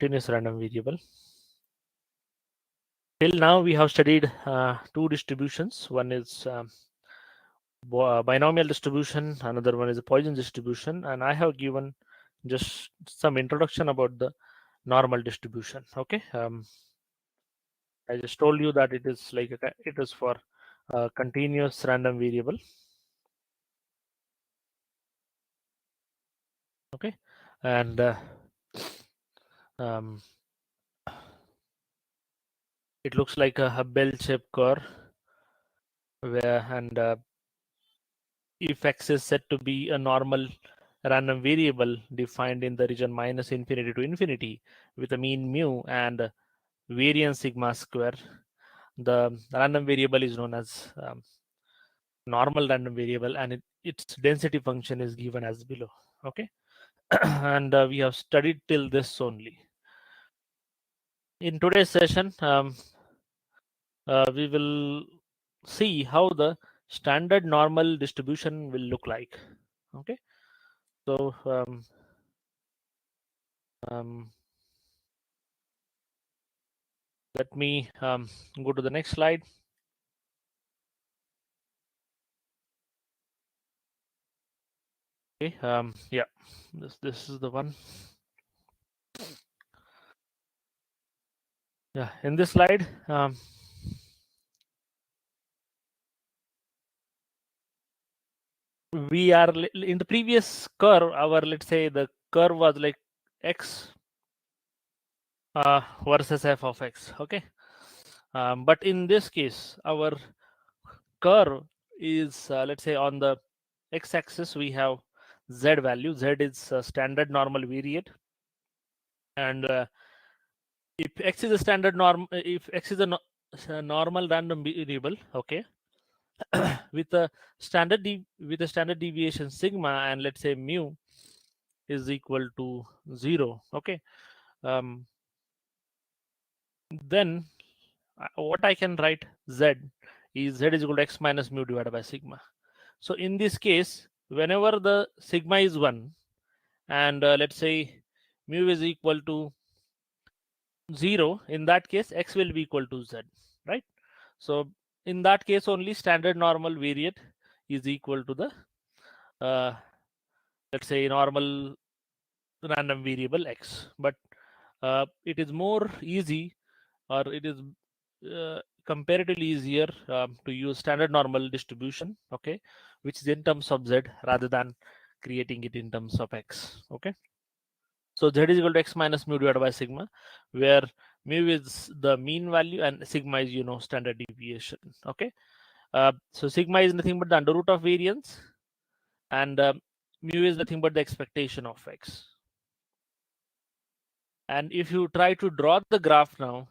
continuous random variable. Till now, we have studied two distributions. One is binomial distribution, another one is a Poisson distribution, and I have given just some introduction about the normal distribution. Okay, I just told you that it is like it is for a continuous random variable. Okay, and um, it looks like a bell-shaped curve where, and if x is said to be a normal random variable defined in the region minus infinity to infinity with a mean mu and variance sigma square, the random variable is known as normal random variable, and its density function is given as below. Okay, and we have studied till this only. In today's session, we will see how the standard normal distribution will look like. Okay, so let me go to the next slide. Okay, yeah, this is the one. Yeah, in this slide, we are in the previous curve. Our, let's say, the curve was like x versus f of x. Okay, but in this case, our curve is let's say on the x-axis we have z value. Z is standard normal variate, and if x is a standard norm, if x is a normal random variable, okay, with a standard deviation sigma, and let's say mu is equal to 0. Okay, then what I can write z is equal to x minus mu divided by sigma. So in this case, whenever the sigma is 1 and let's say mu is equal to 0, in that case x will be equal to z, right? So in that case only standard normal variate is equal to the let's say normal random variable x. But it is more easy, or it is comparatively easier to use standard normal distribution, okay, which is in terms of z rather than creating it in terms of x. Okay, so z is equal to x minus mu divided by sigma, where mu is the mean value and sigma is, you know, standard deviation. Okay, so sigma is nothing but the under root of variance, and mu is nothing but the expectation of x. And if you try to draw the graph now,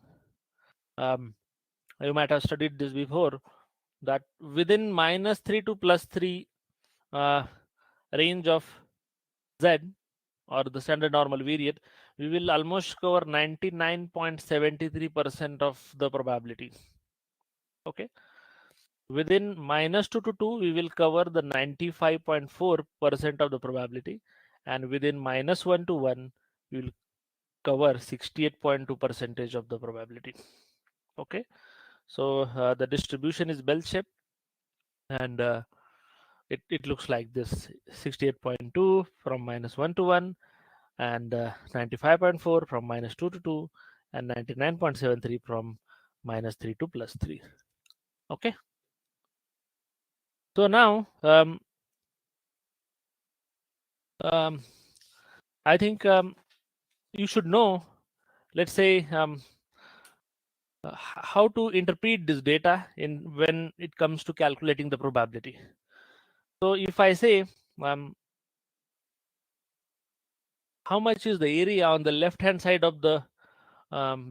you might have studied this before, that within -3 to +3 range of z, or the standard normal variate, we will almost cover 99.73% of the probability. Okay, within -2 to 2 we will cover the 95.4% of the probability, and within -1 to 1 we will cover 68.2% of the probability. Okay, so the distribution is bell shaped, and it looks like this: 68.2 from -1 to 1, and 95.4 from -2 to 2, and 99.73 from -3 to +3. Okay, so now I think you should know, let's say, how to interpret this data in when it comes to calculating the probability. So if I say how much is the area on the left hand side of the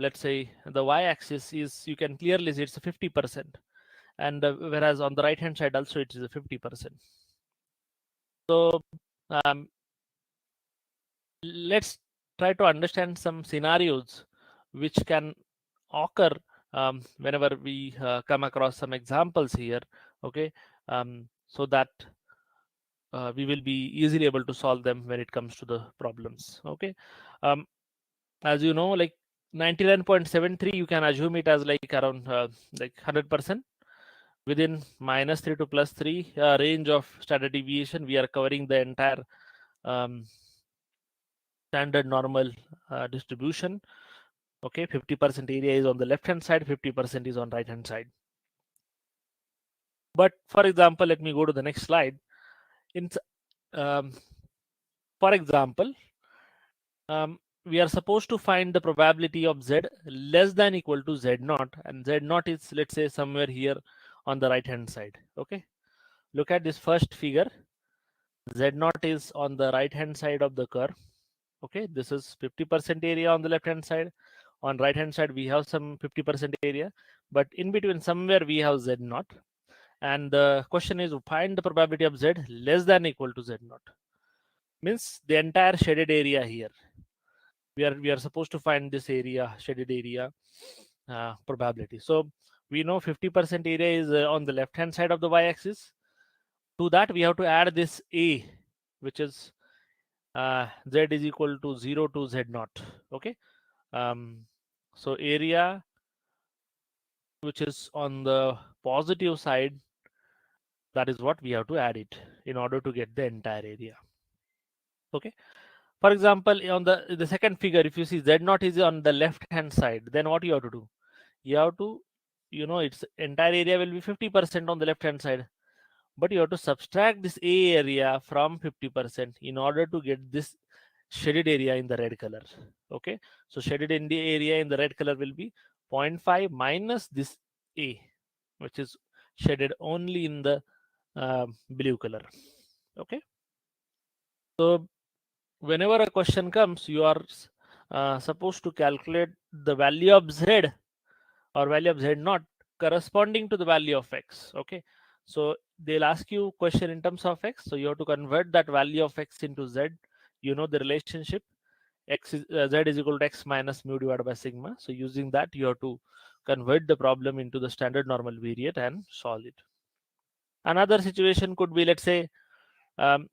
let's say the y-axis, is, you can clearly see it's 50%, and whereas on the right hand side also it is a 50%. So let's try to understand some scenarios which can occur whenever we come across some examples here. Okay, so that we will be easily able to solve them when it comes to the problems. Okay, as you know, like 99.73, you can assume it as like around like 100%. Within -3 to +3 range of standard deviation, we are covering the entire um, standard normal distribution. Okay, 50% area is on the left hand side, 50% is on right hand side. But for example, let me go to the next slide. In um, for example, we are supposed to find the probability of z less than equal to z naught, and z naught is, let's say, somewhere here on the right hand side. Okay, look at this first figure. Z naught is on the right hand side of the curve. Okay, this is 50% area on the left hand side. On right hand side we have some 50% area, but in between somewhere we have z naught, and the question is find the probability of z less than equal to z naught. Means the entire shaded area here. We are supposed to find this area, shaded area probability. So we know 50% area is on the left hand side of the y-axis. To that we have to add this a, which is z is equal to 0 to z naught. Okay, so area which is on the positive side, that is what we have to add it in order to get the entire area. Okay, for example, on the second figure, if you see z naught is on the left hand side, then what you have to do? You have to, its entire area will be 50% on the left hand side, but you have to subtract this a area from 50% in order to get this shaded area in the red color. Okay, so shaded in the area in the red color will be 0.5 minus this a, which is shaded only in the blue color. Okay, so whenever a question comes, you are supposed to calculate the value of z or value of z naught corresponding to the value of x. Okay, so they'll ask you question in terms of x, so you have to convert that value of x into z. You know the relationship, z is equal to x minus mu divided by sigma. So using that, you have to convert the problem into the standard normal variate and solve it. Another situation could be, let's say, um,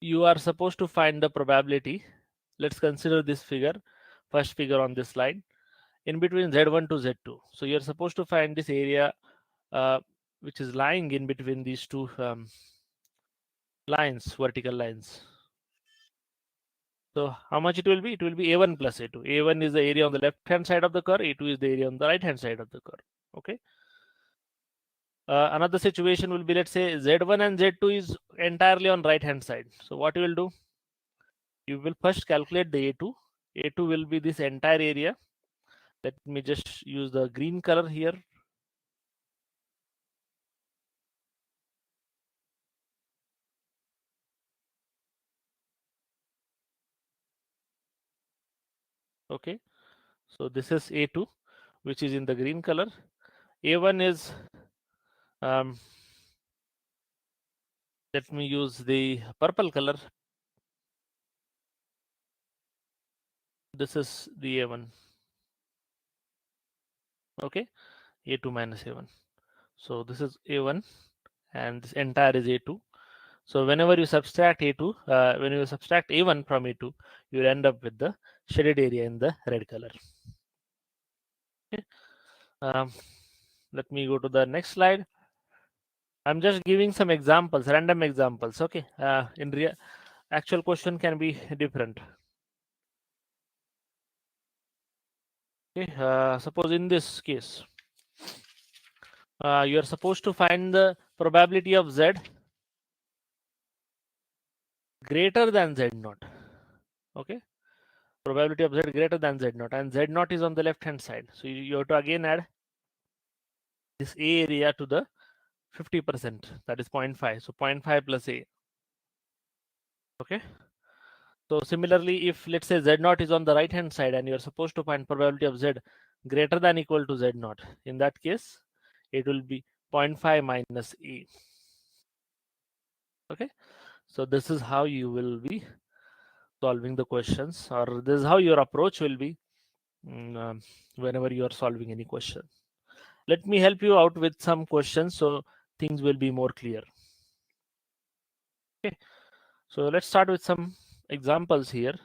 you are supposed to find the probability. Let's consider this figure, first figure on this slide, in between z1 to z2. So you're supposed to find this area uh, which is lying in between these two lines, vertical lines. So how much it will be? It will be a1 plus a2. A1 is the area on the left hand side of the curve, a2 is the area on the right hand side of the curve. Okay, another situation will be, let's say, z1 and z2 is entirely on right hand side. So what you will do? You will first calculate the a2. A2 will be this entire area. Let me just use the green color here. Okay, so this is a2, which is in the green color. A1 is let me use the purple color. This is the a1. Okay, a2 minus a1. So this is a1 and this entire is a2. So whenever you subtract a2, when you subtract a1 from a2, you will end up with the shaded area in the red color. Okay. Let me go to the next slide. I'm just giving some examples, random examples. Okay, in real actual question can be different. Okay, suppose in this case, you are supposed to find the probability of z greater than z naught. Okay, probability of z greater than z naught, and z naught is on the left hand side. So you have to again add this a area to the 50%, that is 0.5. So 0.5 plus a. Okay, so similarly, if let's say z naught is on the right hand side and you're supposed to find probability of z greater than equal to z naught, in that case it will be 0.5 minus a. Okay, so this is how you will be solving the questions, or this is how your approach will be whenever you are solving any question. Let me help you out with some questions so things will be more clear. Okay, so let's start with some examples here.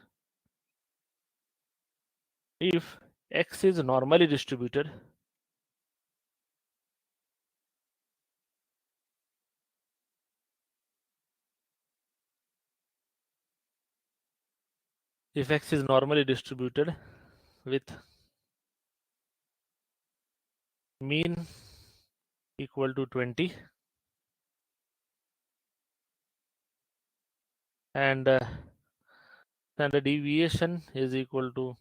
if X is normally distributed, if X is normally distributed with mean equal to 20 and standard deviation is equal to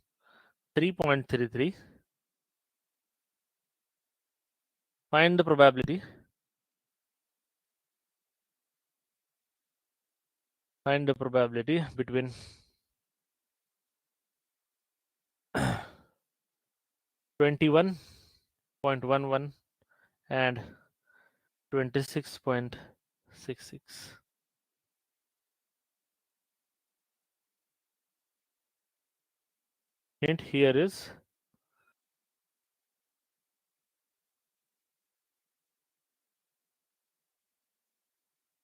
3.33, find the probability between 21.11 and 26.66. Hint here is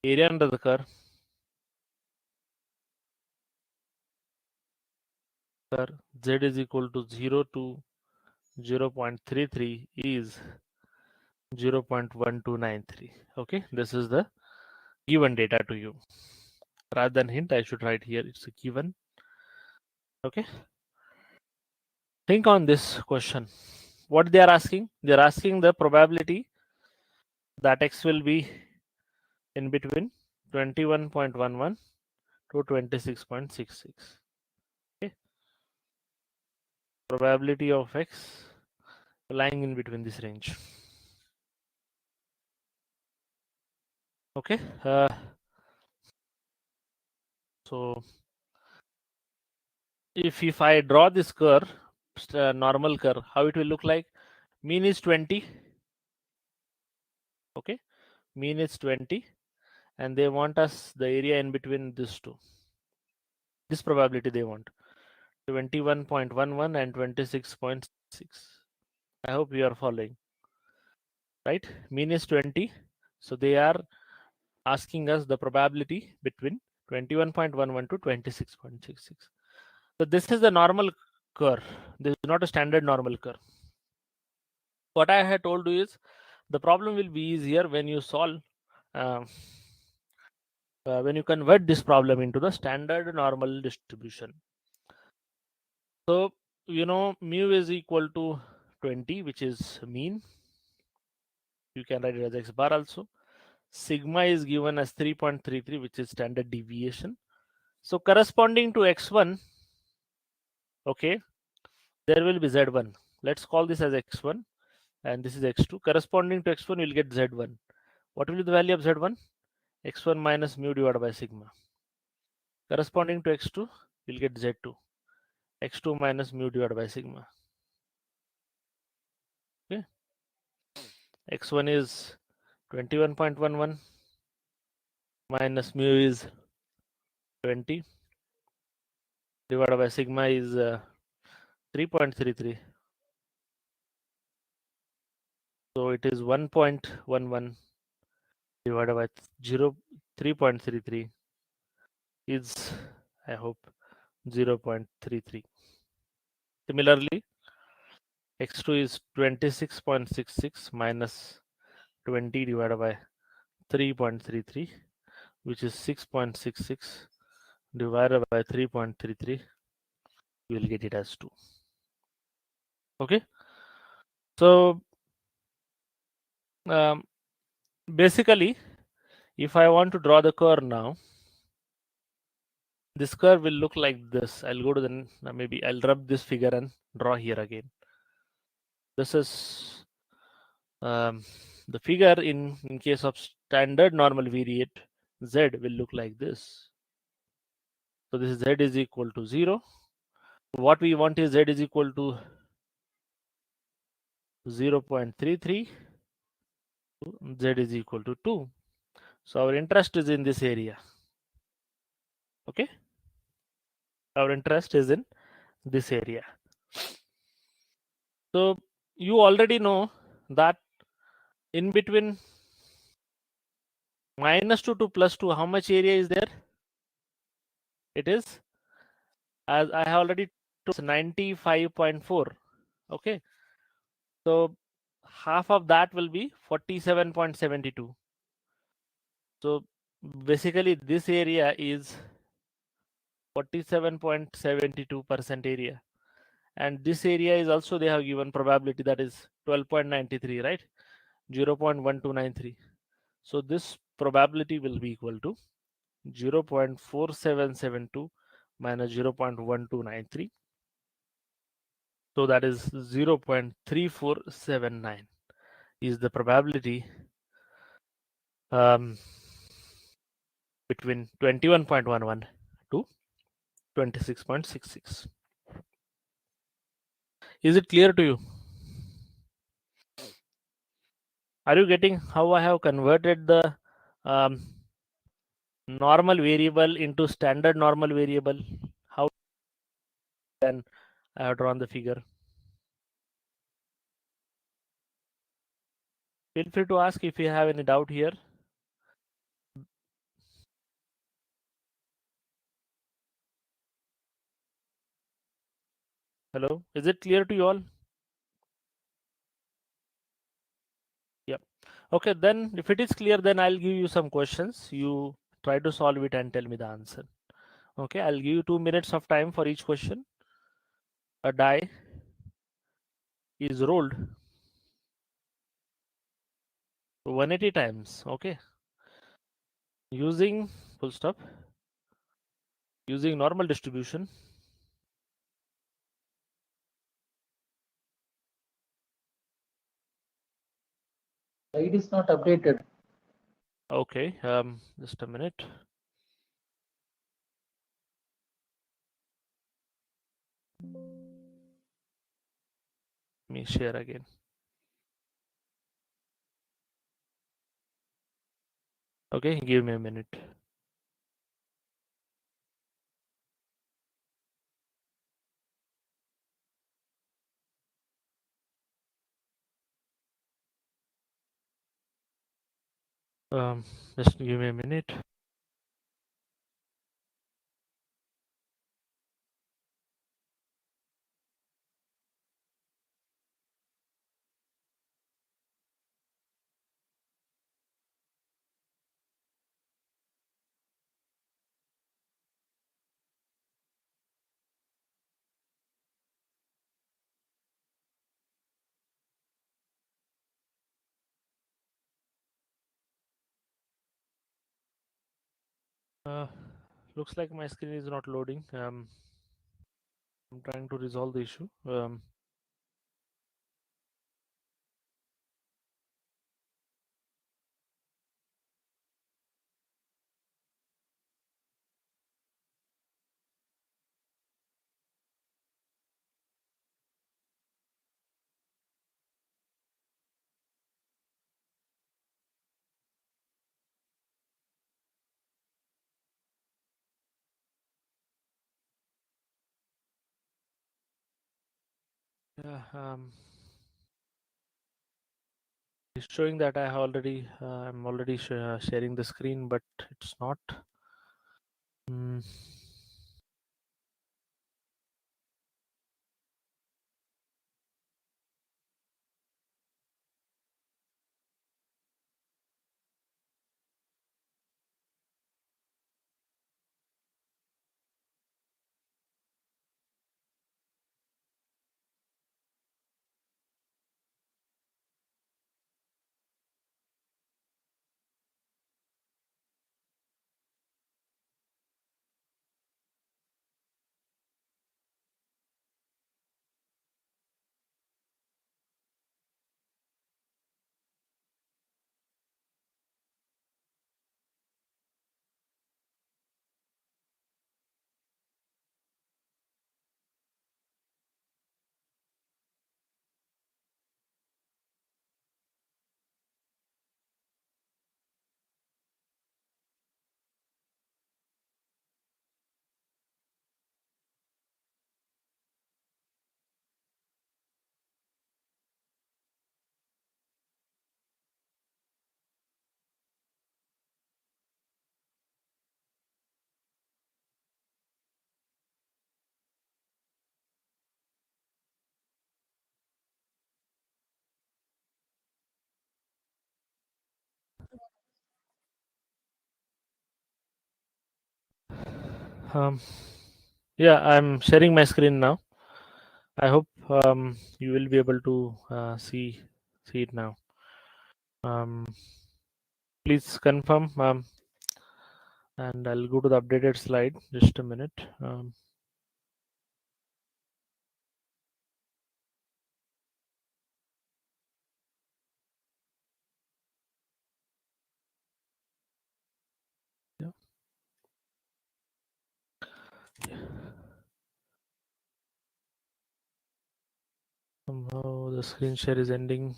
area under the curve Z is equal to 0 to 0.33 is 0.1293. Okay, this is the given data to you. Rather than hint, I should write here it's a given. Okay, think on this question. What they are asking? They are asking the probability that X will be in between 21.11 to 26.66. Okay, probability of X lying in between this range. Okay, so if I draw this curve, normal curve, how it will look like? Mean is 20. Okay, mean is 20, and they want us the area in between these two. This probability they want 21.11 and 26.6. I hope you are following, right? Mean is 20, so they are asking us the probability between 21.11 to 26.66. So this is the normal curve. This is not a standard normal curve. What I had told you is the problem will be easier when you solve when you convert this problem into the standard normal distribution. So you know mu is equal to 20, which is mean. You can write it as x bar also. Sigma is given as 3.33, which is standard deviation. So corresponding to x1, okay, there will be z1. Let's call this as x1 and this is x2. Corresponding to x1, we'll get z1. What will be the value of z1? x1 minus mu divided by sigma. Corresponding to x2, we'll get z2. x2 minus mu divided by sigma. Okay, x1 is 21.11 minus mu is 20 divided by sigma is 3.33. So it is 1.11 divided by 3.33 is, I hope, 0.33. Similarly, x2 is 26.66 minus 20 divided by 3.33, which is 6.66 divided by 3.33. You will get it as 2. Okay, so basically, if I want to draw the curve now, this curve will look like this. I'll go to the maybe I'll rub this figure and draw here again. This is the figure in case of standard normal variate. Z will look like this. So this is Z is equal to 0. What we want is Z is equal to 0.33. Z is equal to 2. So our interest is in this area. Okay, our interest is in this area. So you already know that in between -2 to +2, how much area is there? It is, as I have already to 95.4. Okay, so half of that will be 47.72. So basically this area is 47.72% area, and this area is also, they have given probability, that is 12.93, right? 0.1293. So this probability will be equal to 0.4772 minus 0.1293. So that is 0.3479 is the probability between 21.11 to 26.66. Is it clear to you? Are you getting how I have converted the normal variable into standard normal variable? How then I have drawn the figure? Feel free to ask if you have any doubt here. Hello, is it clear to you all? Yep. Okay, then if it is clear, then I'll give you some questions. You try to solve it and tell me the answer. Okay, I'll give you 2 minutes of time for each question. A die is rolled 180 times. Okay, using full stop, using normal distribution. It is not updated. Okay, just a minute. Let me share again. Okay, give me a minute. Just give me a minute. Looks like my screen is not loading. I'm trying to resolve the issue. Yeah, it's showing that I have already, I'm already sharing the screen, but it's not. Mm. Yeah, I'm sharing my screen now. I hope you will be able to see it now. Please confirm, and I'll go to the updated slide. Just a minute. Yeah. Somehow the screen share is ending.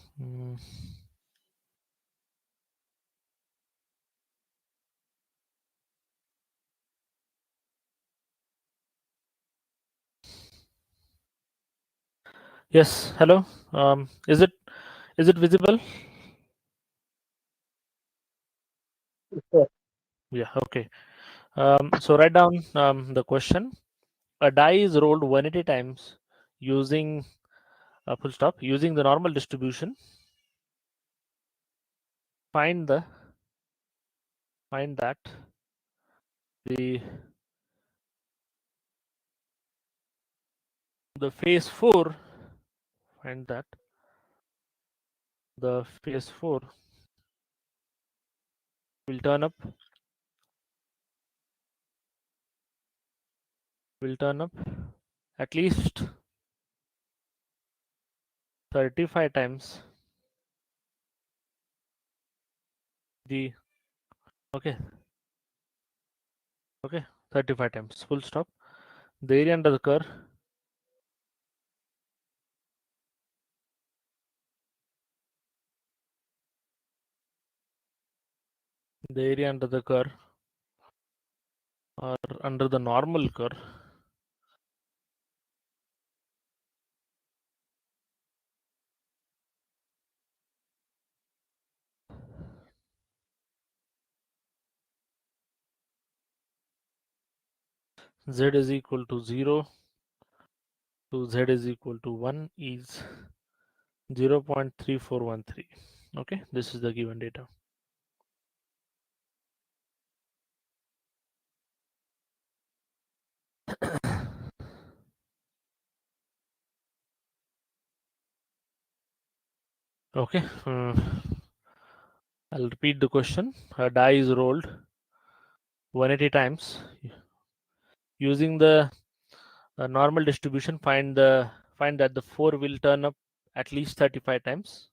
Yes. Hello. Is it visible? Sir, Yeah. Okay. So write down the question. A die is rolled 180 times using full stop using the normal distribution. Find that the phase 4. Find that the phase 4 will turn up at least 35 times the okay 35 times full stop the area under the curve. The area under the curve or under the normal curve z is equal to 0 to z is equal to 1 is 0.3413. Okay, this is the given data. Okay, I'll repeat the question. A die is rolled 180 times using the normal distribution. Find that the 4 will turn up at least 35 times.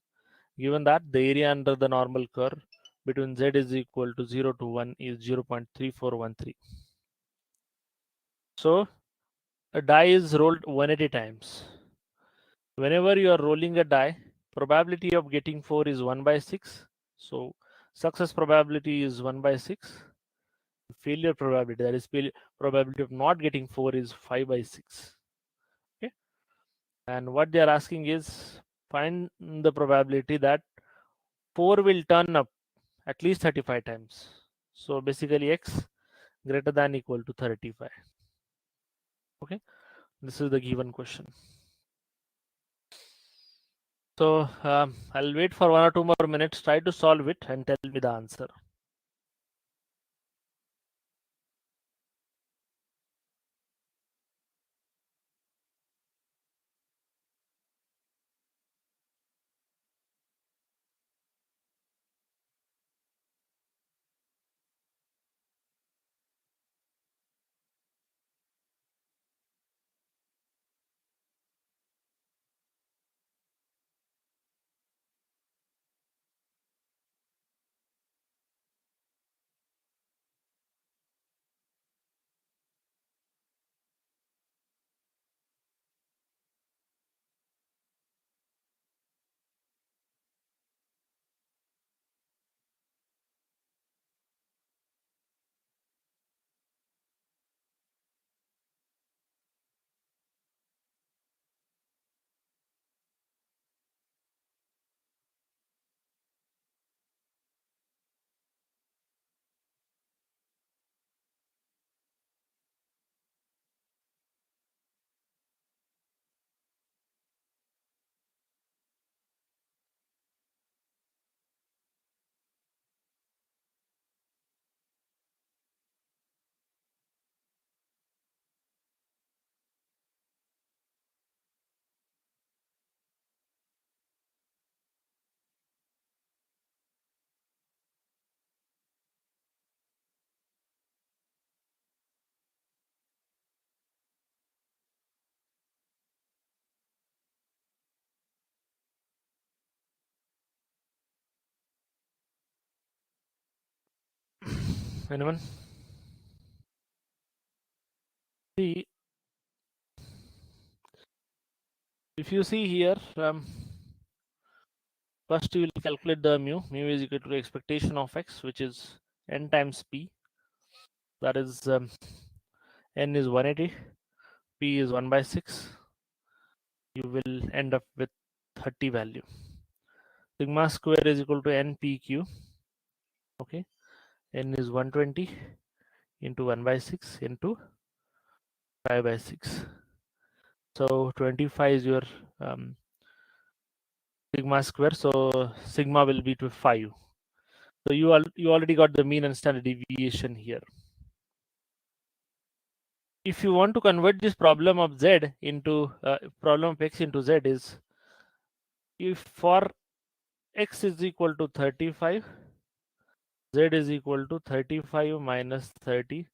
Given that the area under the normal curve between z is equal to 0 to 1 is 0.3413. So a die is rolled 180 times. Whenever you are rolling a die, probability of getting 4 is 1 by 6. So success probability is 1 by 6. Failure probability, that is probability of not getting 4, is 5 by 6. Okay, and what they are asking is find the probability that 4 will turn up at least 35 times. So basically x greater than equal to 35. Okay, this is the given question. So I'll wait for 1 or 2 more minutes. Try to solve it and tell me the answer. Anyone? See, if you see here, first you will calculate the mu. Mu is equal to the expectation of x, which is n times p. That is n is 180, p is 1 by 6. You will end up with 30 value. Sigma square is equal to npq. Okay, n is 120 into 1 by 6 into 5 by 6. So 25 is your sigma square. So sigma will be to 5. So you already got the mean and standard deviation here. If you want to convert this problem of z into problem of x into z, is if for x is equal to 35, z is equal to 35 minus 30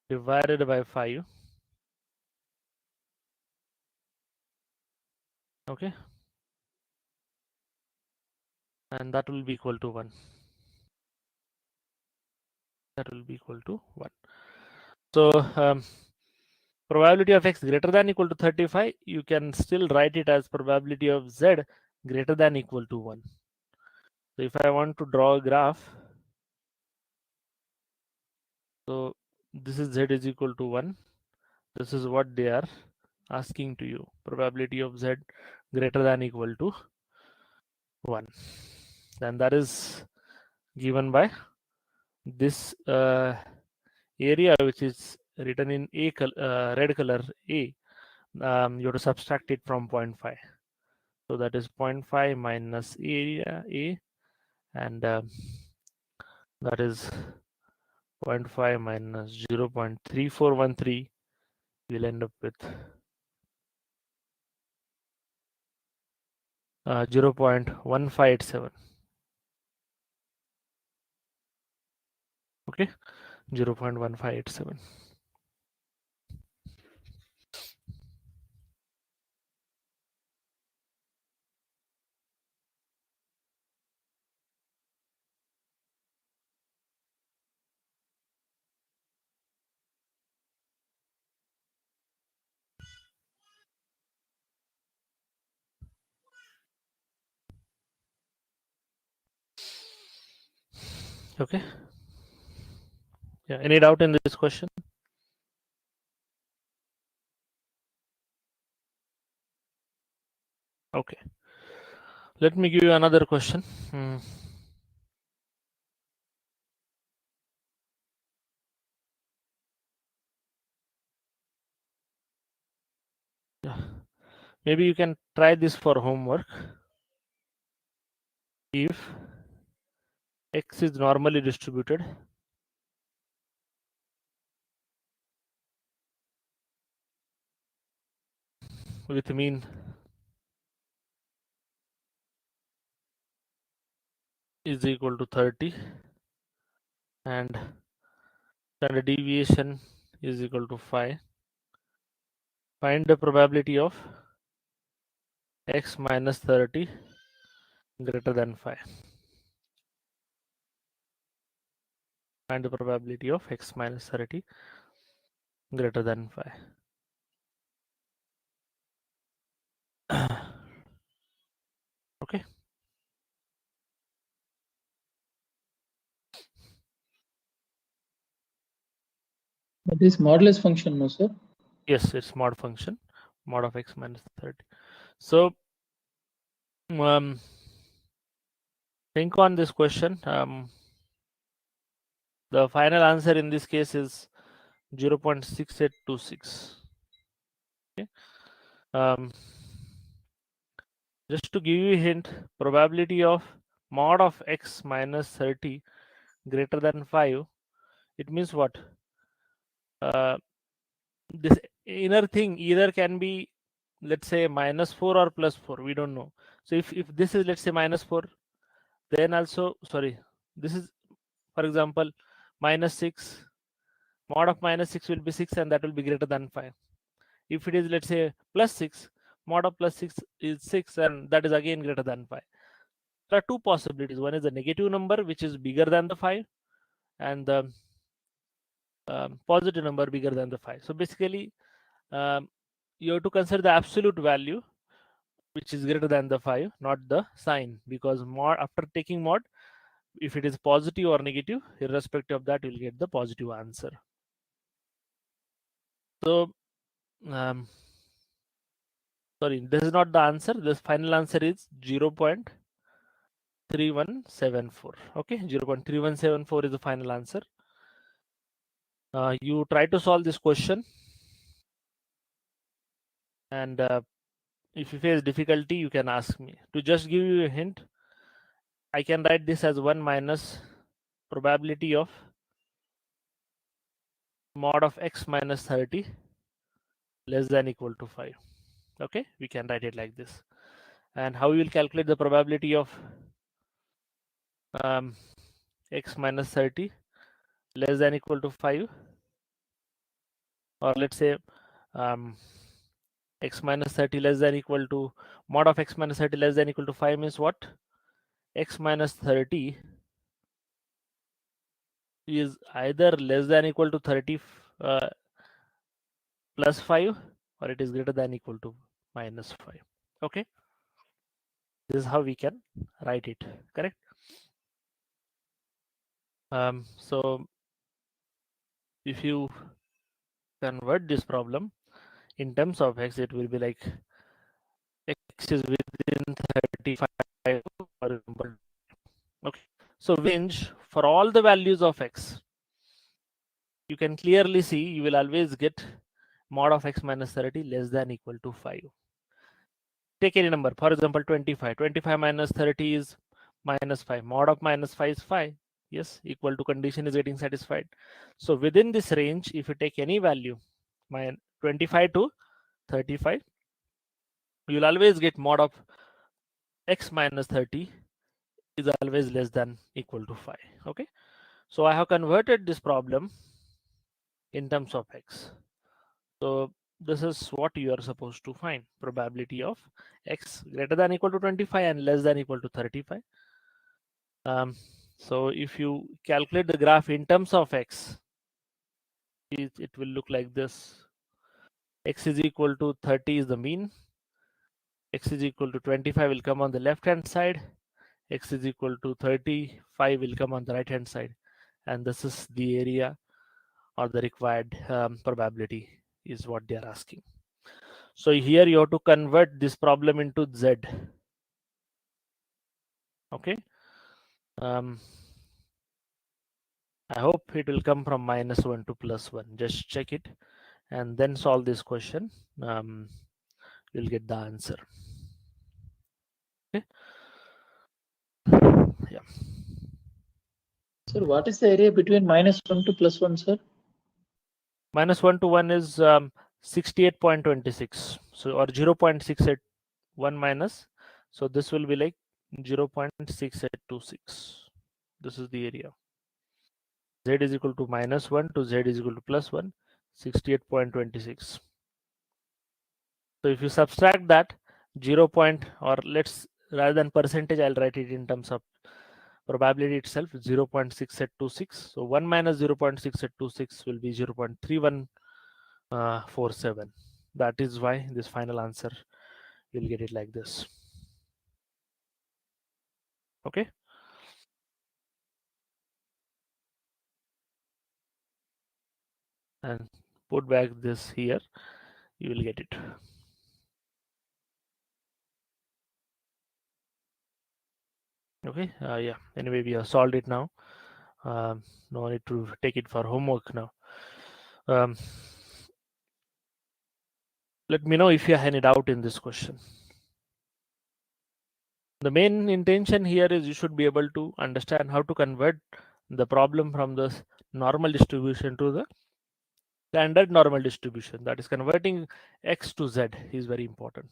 divided by 5. Okay, and that will be equal to 1. That will be equal to 1. So probability of x greater than equal to 35, you can still write it as probability of z greater than equal to 1. So if I want to draw a graph, so this is z is equal to 1. This is what they are asking to you, probability of z greater than equal to 1. And that is given by this area which is written in red color A. You have to subtract it from 0.5. So that is 0.5 minus area A, and that is 0.5 minus 0.3413. We'll end up with 0.1587. Okay, 0.1587. Okay, yeah, any doubt in this question? Okay, let me give you another question. Yeah, maybe you can try this for homework. If x is normally distributed with mean is equal to 30 and standard deviation is equal to 5, find the probability of x minus 30 greater than 5. Find the probability of x minus 30 greater than 5. Okay, But this modulus function, no, sir? yes, it's mod function, mod of x minus 30. So think on this question. The final answer in this case is 0.6826. Okay. Just to give you a hint, probability of mod of x minus 30 greater than 5, it means what? This inner thing either can be, let's say, -4 or +4, we don't know. So if this is, let's say, -4, then also, sorry, this is, for example, -6, mod of -6 will be 6 and that will be greater than 5. If it is, let's say, +6, mod of +6 is 6 and that is again greater than 5. There are two possibilities. One is a negative number which is bigger than the 5, and the positive number bigger than the 5. So basically, you have to consider the absolute value which is greater than the 5, not the sign, because mod, after taking mod, if it is positive or negative, irrespective of that, you'll get the positive answer. So sorry, this is not the answer. This final answer is 0.3174. Okay, 0.3174 is the final answer. You try to solve this question, and if you face difficulty, you can ask me. To just give you a hint, I can write this as 1 minus probability of mod of x minus 30 less than equal to 5. Okay, we can write it like this. And how you will calculate the probability of x minus 30 less than equal to 5, or let's say x minus 30 less than equal to mod of x minus 30 less than equal to 5 means what? X minus 30 is either less than equal to 30 plus 5, or it is greater than equal to minus 5. Okay, this is how we can write it, correct? So if you convert this problem in terms of x, it will be like x is within 35, for example. Okay, so range for all the values of x, you can clearly see you will always get mod of x minus 30 less than equal to 5. Take any number, for example 25. 25 minus 30 is minus 5. Mod of minus 5 is 5. Yes, equal to condition is getting satisfied. So within this range, if you take any value, 25 to 35, you'll always get mod of x minus 30 is always less than equal to 5. Okay, so I have converted this problem in terms of x. So this is what you are supposed to find: probability of x greater than equal to 25 and less than equal to 35. So if you calculate the graph in terms of x, it will look like this. X is equal to 30 is the mean. X is equal to 25 will come on the left hand side. X is equal to 35 will come on the right hand side. And this is the area or the required probability is what they are asking. So here you have to convert this problem into Z. Okay. I hope it will come from -1 to +1. Just check it and then solve this question. You'll get the answer. Okay. Yeah. Sir, what is the area between -1 to +1, sir? -1 to 1 is 68.26. So, or 0.681 minus. So this will be like 0.6826. This is the area. Z is equal to -1 to Z is equal to +1, 68.26. So if you subtract that 0. Or let's, rather than percentage, I'll write it in terms of probability itself, 0.6826. So 1 minus 0.6826 will be 0.3147. That is why this final answer, you'll get it like this. Okay. And put back this here, you will get it. Okay. Yeah, anyway, we have solved it now. No need to take it for homework now. Let me know if you have any doubt in this question. The main intention here is you should be able to understand how to convert the problem from the normal distribution to the standard normal distribution. That is, converting x to z is very important.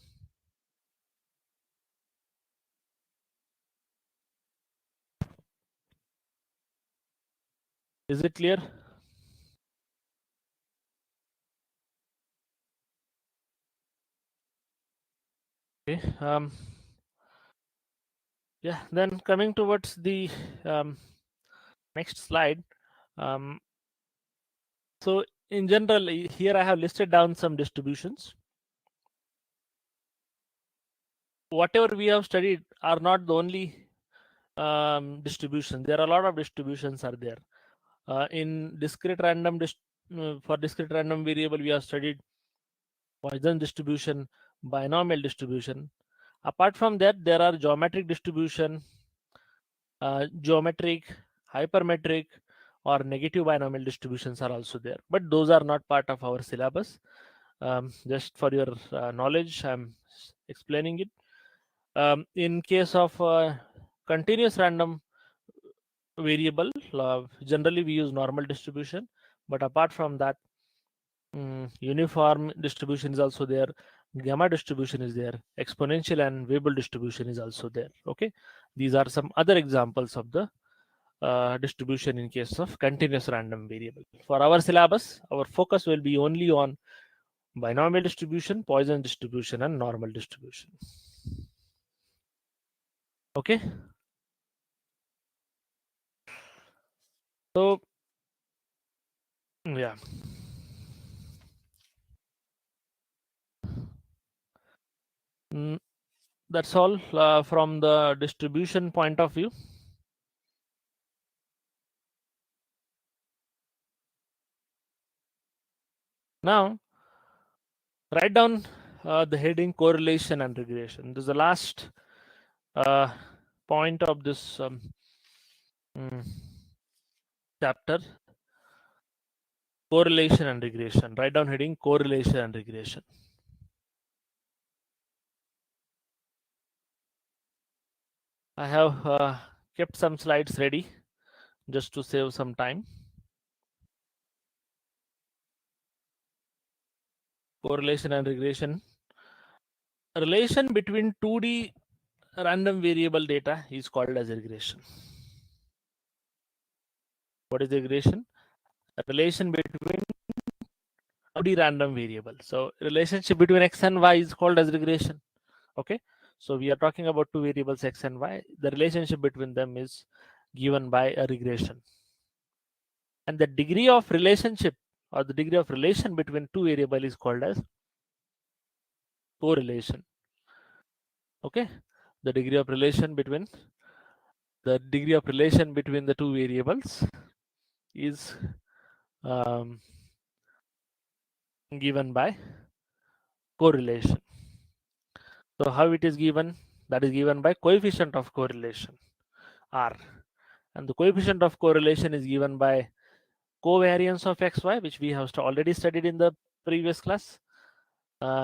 Is it clear? Okay. Yeah, then coming towards the next slide, So in general, here I have listed down some distributions. Whatever we have studied are not the only distribution. There are a lot of distributions are there. In discrete random for discrete random variable, we have studied Poisson distribution, binomial distribution. Apart from that, there are geometric distribution, geometric, hypermetric, or negative binomial distributions are also there. But those are not part of our syllabus. Just for your knowledge, I'm explaining it. In case of continuous random variable, generally we use normal distribution. But apart from that, uniform distribution is also there, gamma distribution is there, exponential and variable distribution is also there. Okay, these are some other examples of the distribution in case of continuous random variable. For our syllabus, our focus will be only on binomial distribution, Poisson distribution, and normal distribution. Okay, so yeah, that's all from the distribution point of view. Now write down the heading correlation and regression. This is the last point of this chapter. Correlation and regression. Write down heading correlation and regression. I have kept some slides ready just to save some time. Correlation and regression. A relation between 2D random variable data is called as regression. What is regression? A relation between 2D random variable. So relationship between x and y is called as regression. Okay, so we are talking about two variables x and y. The relationship between them is given by a regression, and the degree of relationship or the degree of relation between two variables is called as correlation. Okay, the degree of relation between the two variables is given by correlation. So how it is given? That is given by coefficient of correlation, R, and the coefficient of correlation is given by covariance of xy, which we have already studied in the previous class,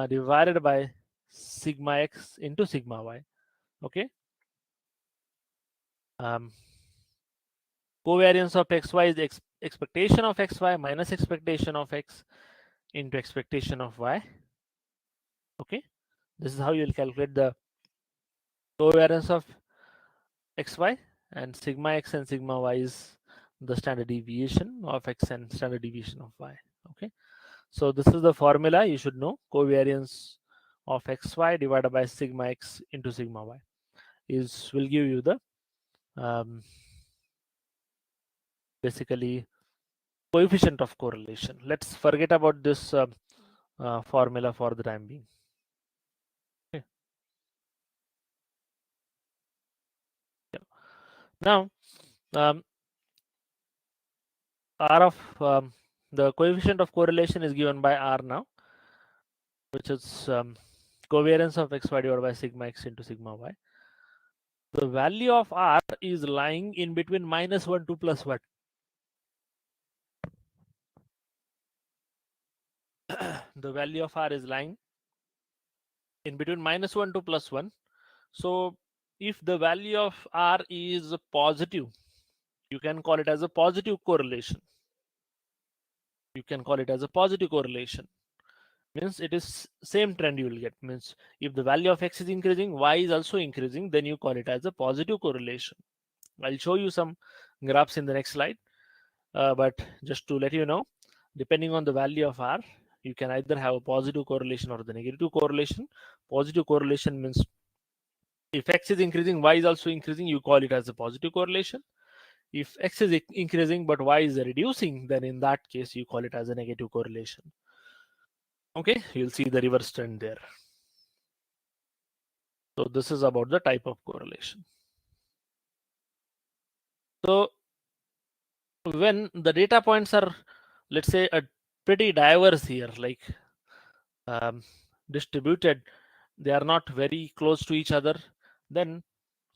divided by sigma x into sigma y. Okay, covariance of xy is expectation of xy minus expectation of x into expectation of y. Okay, this is how you will calculate the covariance of xy, and sigma x and sigma y is the standard deviation of x and standard deviation of y. Okay, so this is the formula you should know. Covariance of xy divided by sigma x into sigma y will give you the basically coefficient of correlation. Let's forget about this formula for the time being. Okay. Yeah. Now R of the coefficient of correlation is given by R now, which is covariance of xy divided by sigma x into sigma y. The value of R is lying in between -1 to +1. The value of R is lying in between -1 to +1. So if the value of R is positive, you can call it as a positive correlation. You can call it as a positive correlation. Means it is same trend you will get. Means if the value of x is increasing, y is also increasing, then you call it as a positive correlation. I'll show you some graphs in the next slide. But just to let you know, depending on the value of R, you can either have a positive correlation or the negative correlation. Positive correlation means if x is increasing, y is also increasing, you call it as a positive correlation. If x is increasing but y is reducing, then in that case you call it as a negative correlation. Okay, you'll see the reverse trend there. So this is about the type of correlation. So when the data points are, let's say, a pretty diverse here, like distributed, they are not very close to each other, then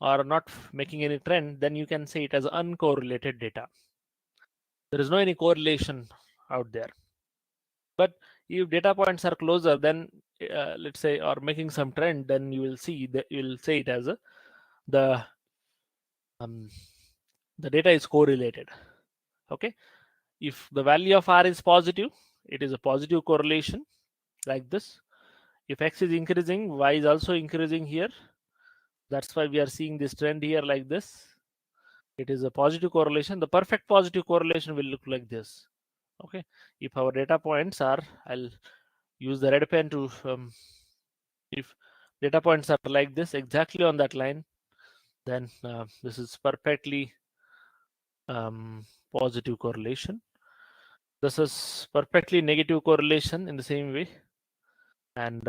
or not making any trend, then you can say it as uncorrelated data. There is no any correlation out there. But if data points are closer, then let's say, or making some trend, then you will see that you will say it as the the data is correlated. Okay, if the value of r is positive, it is a positive correlation like this. If x is increasing, y is also increasing here. That's why we are seeing this trend here like this. It is a positive correlation. The perfect positive correlation will look like this. Okay, if our data points are, I'll use the red pen to if data points are like this, exactly on that line, then this is perfectly positive correlation. This is perfectly negative correlation in the same way, and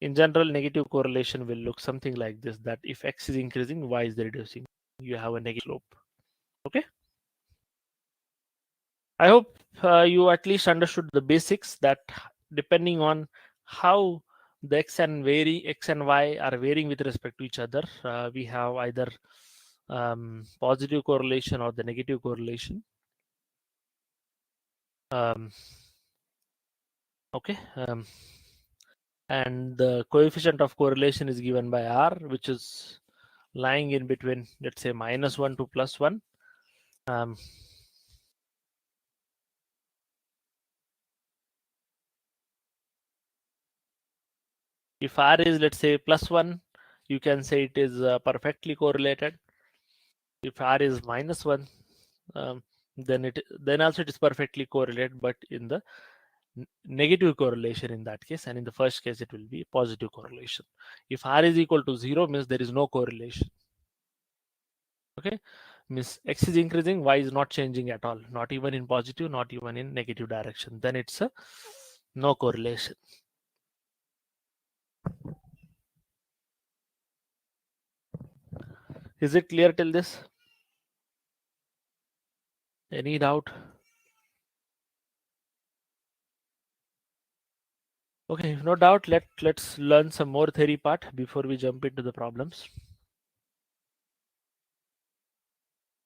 in general negative correlation will look something like this, that if x is increasing, y is reducing, you have a negative slope. Okay, I hope you at least understood the basics, that depending on how the x and y are varying with respect to each other, we have either positive correlation or the negative correlation. Okay, and the coefficient of correlation is given by r, which is lying in between, let's say, -1 to +1. If r is, let's say, +1, you can say it is perfectly correlated. If r is -1, then also it is perfectly correlated, but in the negative correlation in that case, and in the first case it will be positive correlation. If r is equal to 0, means there is no correlation. Okay, means x is increasing, y is not changing at all, not even in positive, not even in negative direction, then it's a no correlation. Is it clear till this? Any doubt? Okay, no doubt. Let's learn some more theory part before we jump into the problems.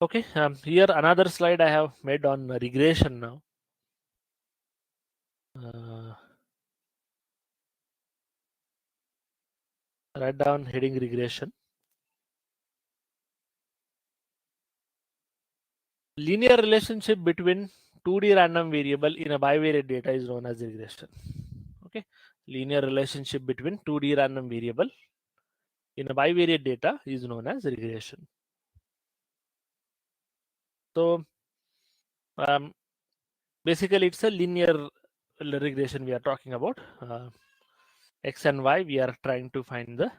Okay, here another slide I have made on regression now. Write down heading regression. Linear relationship between 2D random variable in a bivariate data is known as regression. Okay, linear relationship between 2D random variable in a bivariate data is known as regression. So basically it's a linear regression we are talking about. X and y, we are trying to find the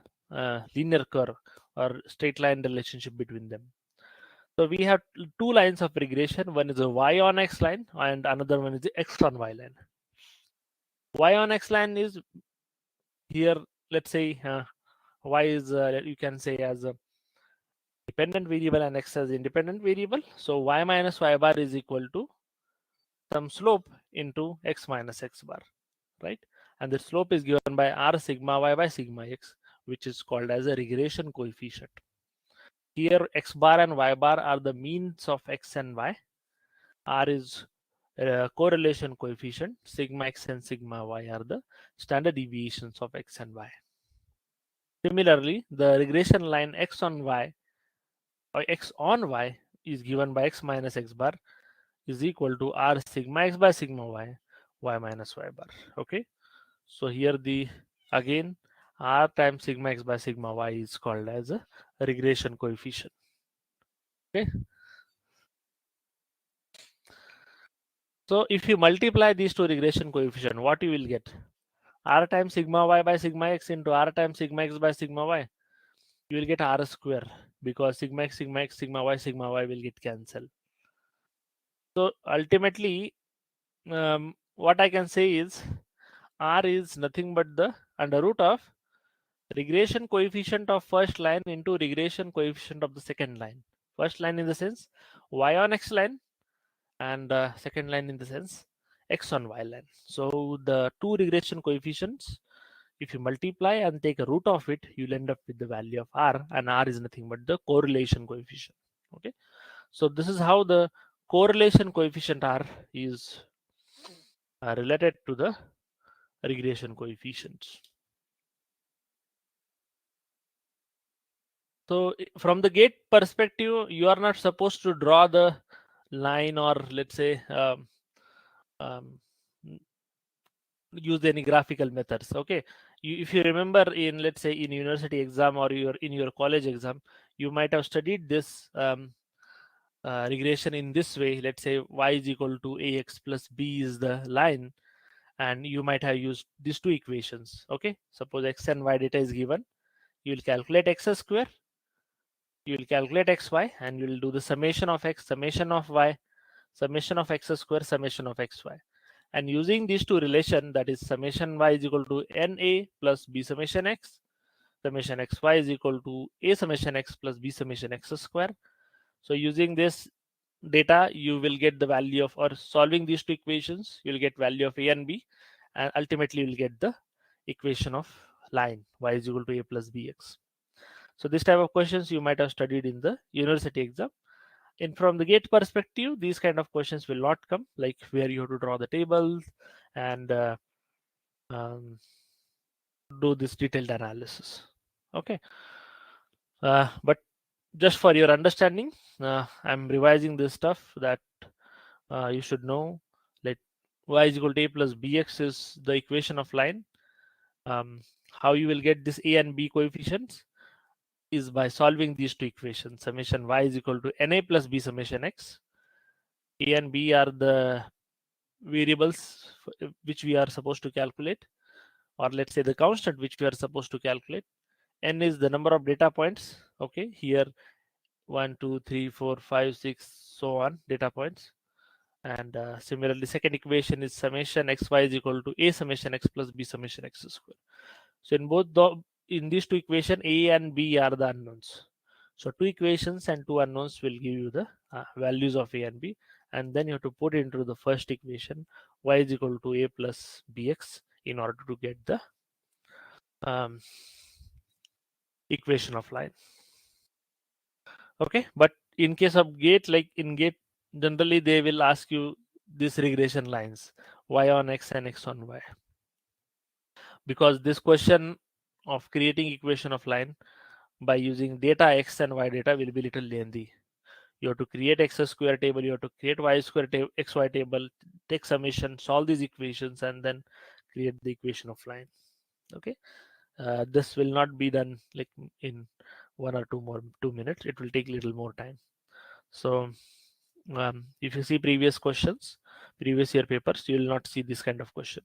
linear curve or straight line relationship between them. So we have two lines of regression. One is a y on x line and another one is the x on y line. Y on x line is here, let's say y is you can say as a dependent variable and x as independent variable. So y minus y bar is equal to some slope into x minus x bar, right? And the slope is given by r sigma y by sigma x, which is called as a regression coefficient. Here x bar and y bar are the means of x and y. R is correlation coefficient. Sigma x and sigma y are the standard deviations of x and y. Similarly, the regression line x on y or x on y is given by x minus x bar is equal to r sigma x by sigma y, y minus y bar. Okay, so here the again r times sigma x by sigma y is called as a regression coefficient. Okay, so if you multiply these two regression coefficient, what you will get? R times sigma y by sigma x into r times sigma x by sigma y, you will get r square. because sigma x, sigma y will get cancelled. So ultimately, what I can say is R is nothing but the under root of regression coefficient of first line into regression coefficient of the second line. First line in the sense y on x line, and second line in the sense x on y line. So the two regression coefficients, if you multiply and take a root of it, you'll end up with the value of R, and R is nothing but the correlation coefficient. Okay, so this is how the correlation coefficient R is related to the regression coefficients. So from the gate perspective, you are not supposed to draw the line, or let's say um, use any graphical methods. Okay, if you remember in, let's say, in university exam or in your college exam, you might have studied this regression in this way. Let's say y is equal to ax plus b is the line, and you might have used these two equations. Okay, suppose x and y data is given, you will calculate x square, you will calculate xy, and you will do the summation of x, summation of y, summation of x square, summation of xy. And using these two relation, that is summation y is equal to na plus b summation x, summation xy is equal to a summation x plus b summation x square. So using this data, you will get the value of, or solving these two equations, you will get value of a and b, and ultimately you will get the equation of line y is equal to a plus bx. So this type of questions you might have studied in the university exam. And from the gate perspective, these kind of questions will not come, like where you have to draw the tables and um, do this detailed analysis. Okay, but just for your understanding, I'm revising this stuff that you should know. Like y is equal to a plus bx is the equation of line. How you will get this a and b coefficients is by solving these two equations. Summation y is equal to na plus b summation x. A and b are the variables which we are supposed to calculate, or let's say the constant which we are supposed to calculate. N is the number of data points. Okay, here 1 2 3 4 5 6 so on data points. And similarly, second equation is summation xy is equal to a summation x plus b summation x square. So in these two equations, a and b are the unknowns. So two equations and two unknowns will give you the values of a and b, and then you have to put into the first equation y is equal to a plus bx in order to get the um, equation of line. Okay, but in case of gate, like in gate, generally they will ask you these regression lines, y on x and x on y, because this question of creating equation of line by using data x and y data will be little lengthy. You have to create x square table, you have to create y square table, xy table, take summation, solve these equations, and then create the equation of line. Okay, this will not be done like in 1 or 2 minutes. It will take little more time. So if you see previous questions, previous year papers, you will not see this kind of question.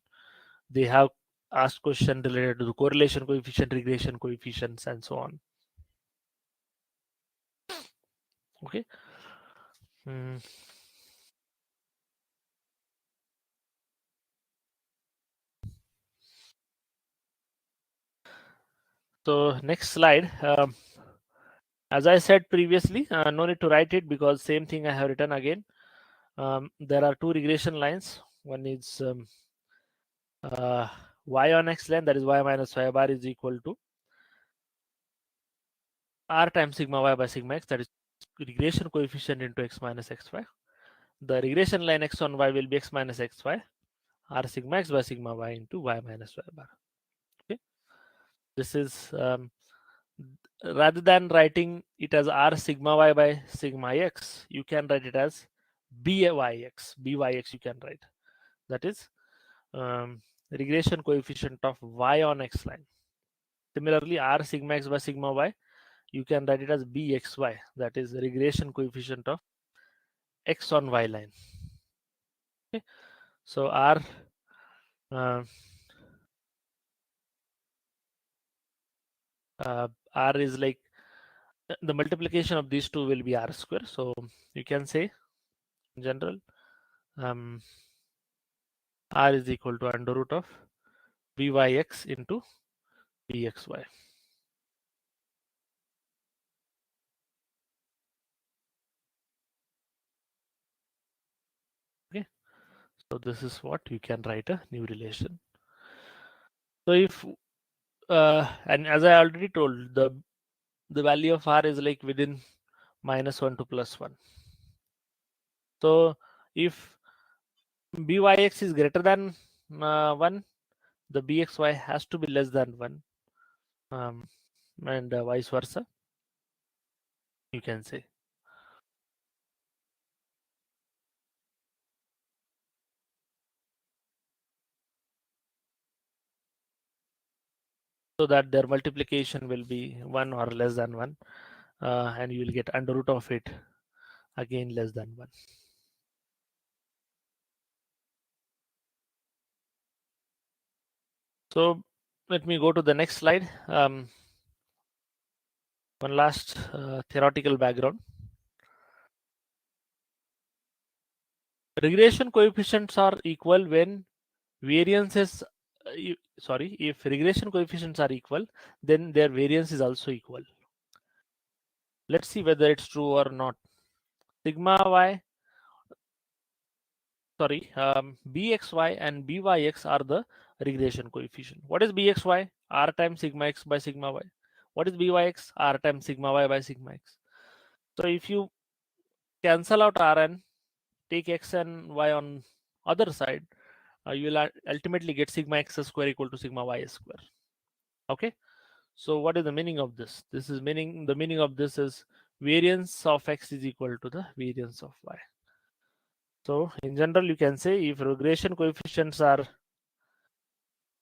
They have asked question related to the correlation coefficient, regression coefficients, and so on. Okay. So next slide. As I said previously, no need to write it because same thing I have written again. There are two regression lines. One is y on x line, that is y minus y bar is equal to r times sigma y by sigma x, that is regression coefficient into x minus xy. The regression line x on y will be x minus xy, r sigma x by sigma y into y minus y bar. Okay, this is rather than writing it as r sigma y by sigma x, you can write it as byx. Byx you can write. That is regression coefficient of y on x line. Similarly, r sigma x by sigma y, you can write it as bxy. That is regression coefficient of x on y line. Okay, so r r is like the multiplication of these two will be r square. So you can say in general r is equal to under root of byx into bxy. Okay, so this is what you can write a new relation. So if and as I already told, the value of r is like within -1 to +1. So if byx is greater than 1, the bxy has to be less than 1, and vice versa, you can say. So that their multiplication will be 1 or less than 1, and you will get under root of it again less than 1. So let me go to the next slide. One last theoretical background. Regression coefficients are equal when variances if regression coefficients are equal, then their variance is also equal. Let's see whether it's true or not. Sigma y, bxy and byx are the regression coefficient. What is bxy? R times sigma x by sigma y. What is byx? R times sigma y by sigma x. So if you cancel out r and take x and y on other side, you will ultimately get sigma x square equal to sigma y square. Okay, so what is the meaning of this? The meaning of this is variance of x is equal to the variance of y. So in general, you can say if regression coefficients are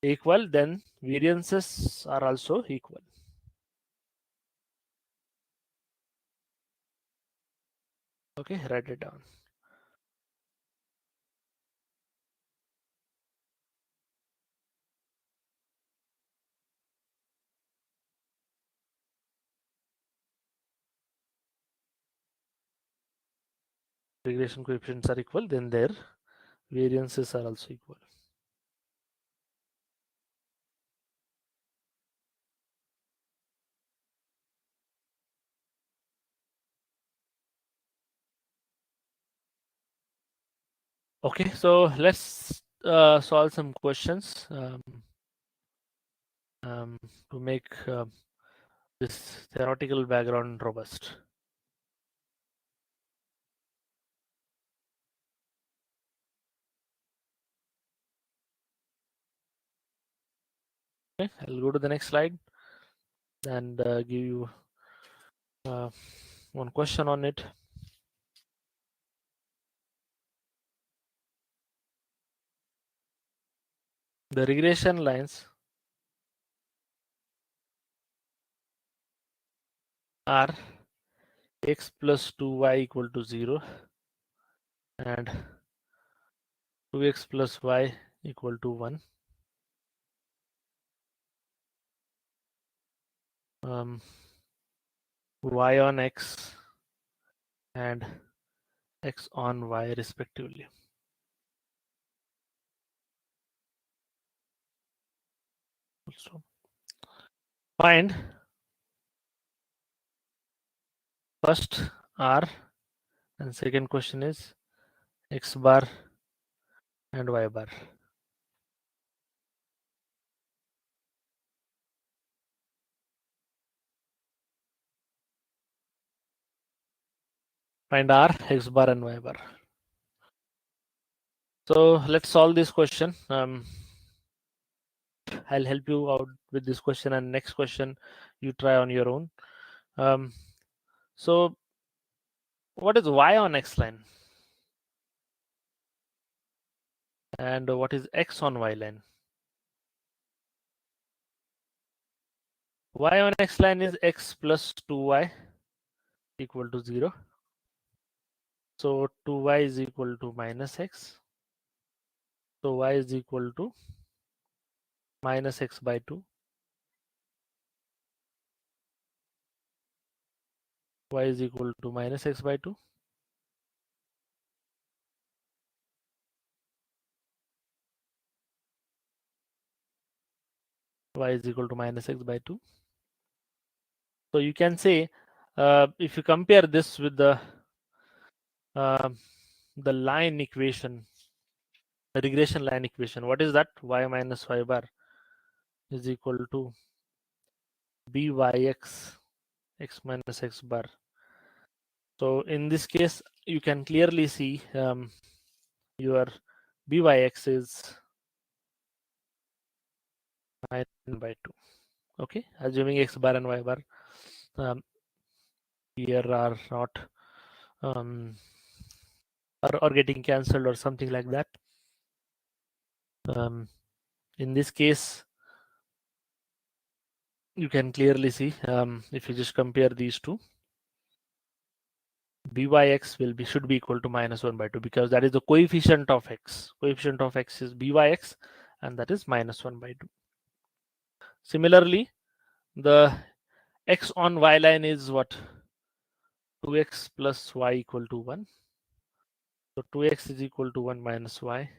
equal, then variances are also equal. Okay, write it down. Regression coefficients are equal, then their variances are also equal. Okay, so let's solve some questions to make this theoretical background robust. Okay, I'll go to the next slide and give you one question on it. The regression lines are x plus 2y equal to 0 and 2x plus y equal to 1. Y on x and x on y respectively. So find first r, and second question is x bar and y bar. Find r, x bar and y bar. So let's solve this question. I'll help you out with this question, and next question you try on your own. So what is y on x line? And what is x on y line? Y on x line is x plus 2y equal to 0. So 2y is equal to minus x. So y is equal to minus x by 2. y is equal to minus x by 2. Y is equal to minus x by 2. So you can say, if you compare this with the line equation, the regression line equation, what is that? Y minus y bar is equal to byx x minus x bar. So in this case, you can clearly see your byx is minus by 2. Okay, assuming x bar and y bar here are not or getting cancelled or something like that. In this case, you can clearly see if you just compare these two, byx should be equal to minus 1 by 2, because that is the coefficient of x. Coefficient of x is byx, and that is minus 1 by 2. Similarly, the x on y line is what? 2x plus y equal to 1. So 2x is equal to 1 minus y.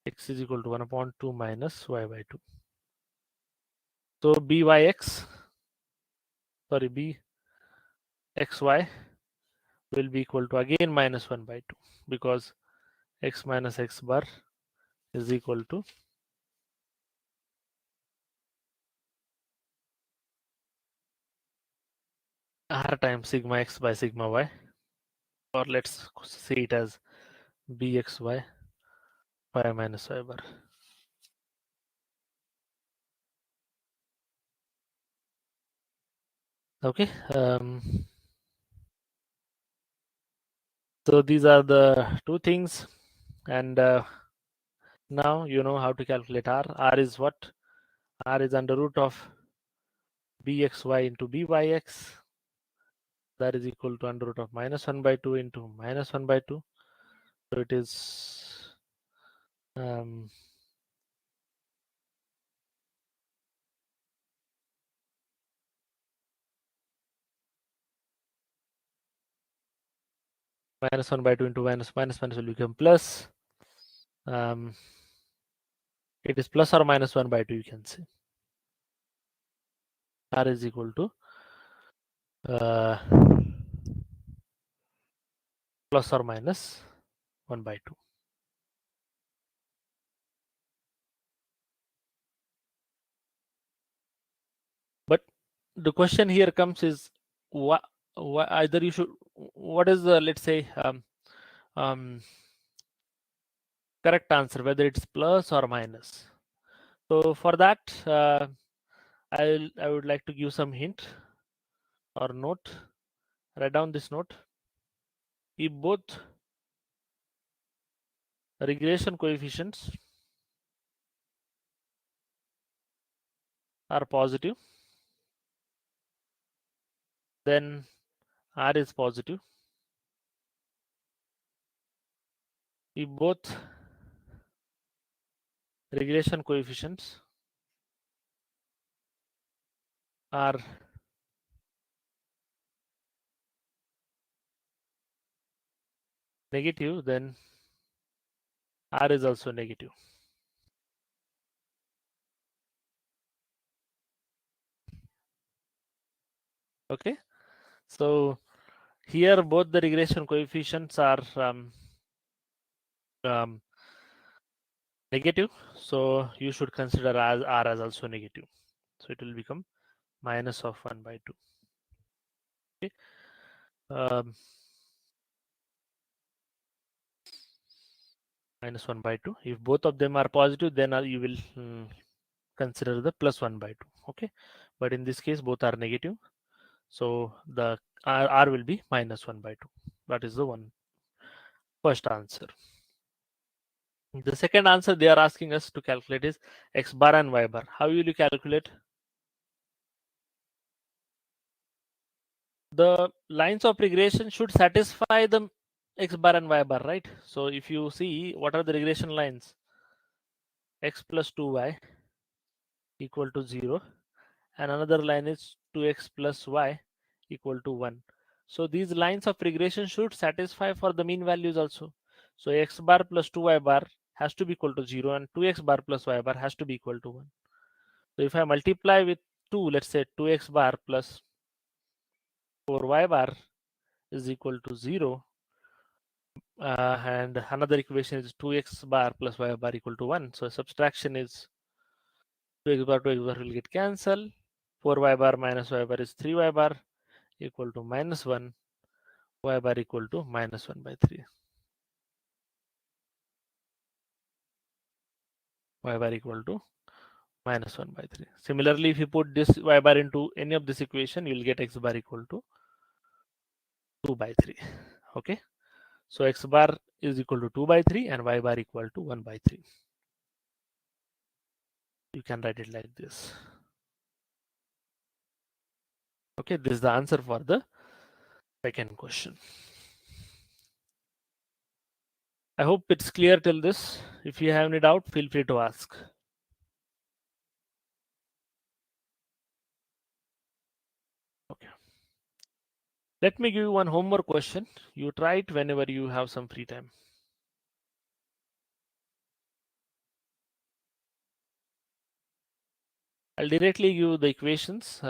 X is equal to 1 upon 2 minus y by 2. So byx, sorry, bxy will be equal to again minus 1 by 2, because x minus x bar is equal to r times sigma x by sigma y, or let's say it as bxy y minus y bar. Okay, so these are the two things, and now you know how to calculate r. R is what? R is under root of bxy into byx, that is equal to under root of minus 1 by 2 into minus 1 by 2. So it is minus 1 by 2 into minus will become plus. It is plus or minus 1 by 2, you can say. R is equal to plus or minus 1 by 2. But the question here comes is, what either you should, what is the, let's say, correct answer, whether it's plus or minus. So for that, I would like to give some hint or note. Write down this note. If both regression coefficients are positive, then R is positive. If both regression coefficients are negative, then R is also negative. Okay, so here both the regression coefficients are negative, so you should consider as R as also negative. So it will become minus of 1 by 2. Okay, minus 1 by 2. If both of them are positive, then you will consider the plus 1 by 2. Okay, but in this case both are negative, so the R will be minus 1 by 2. That is the first answer. The second answer they are asking us to calculate is x bar and y bar. How will you calculate? The lines of regression should satisfy the x bar and y bar, right? So if you see, what are the regression lines? X plus 2y equal to 0, and another line is 2x plus y equal to 1. So these lines of regression should satisfy for the mean values also. So x bar plus 2y bar has to be equal to 0 and 2x bar plus y bar has to be equal to 1. So if I multiply with 2, let's say 2x bar plus 4y bar is equal to 0, and another equation is 2x bar plus y bar equal to 1. So subtraction is 2x bar will get cancelled. 4y bar minus y bar is 3y bar equal to minus 1, y bar equal to minus 1 by 3. Y bar equal to minus 1 by 3. Similarly, if you put this y bar into any of this equation, you will get x bar equal to 2 by 3. Okay. So x bar is equal to 2 by 3 and y bar equal to 1 by 3. You can write it like this. Okay, this is the answer for the second question. I hope it's clear till this. If you have any doubt, feel free to ask. Okay. Let me give you one homework question. You try it whenever you have some free time. I'll directly give you the equations.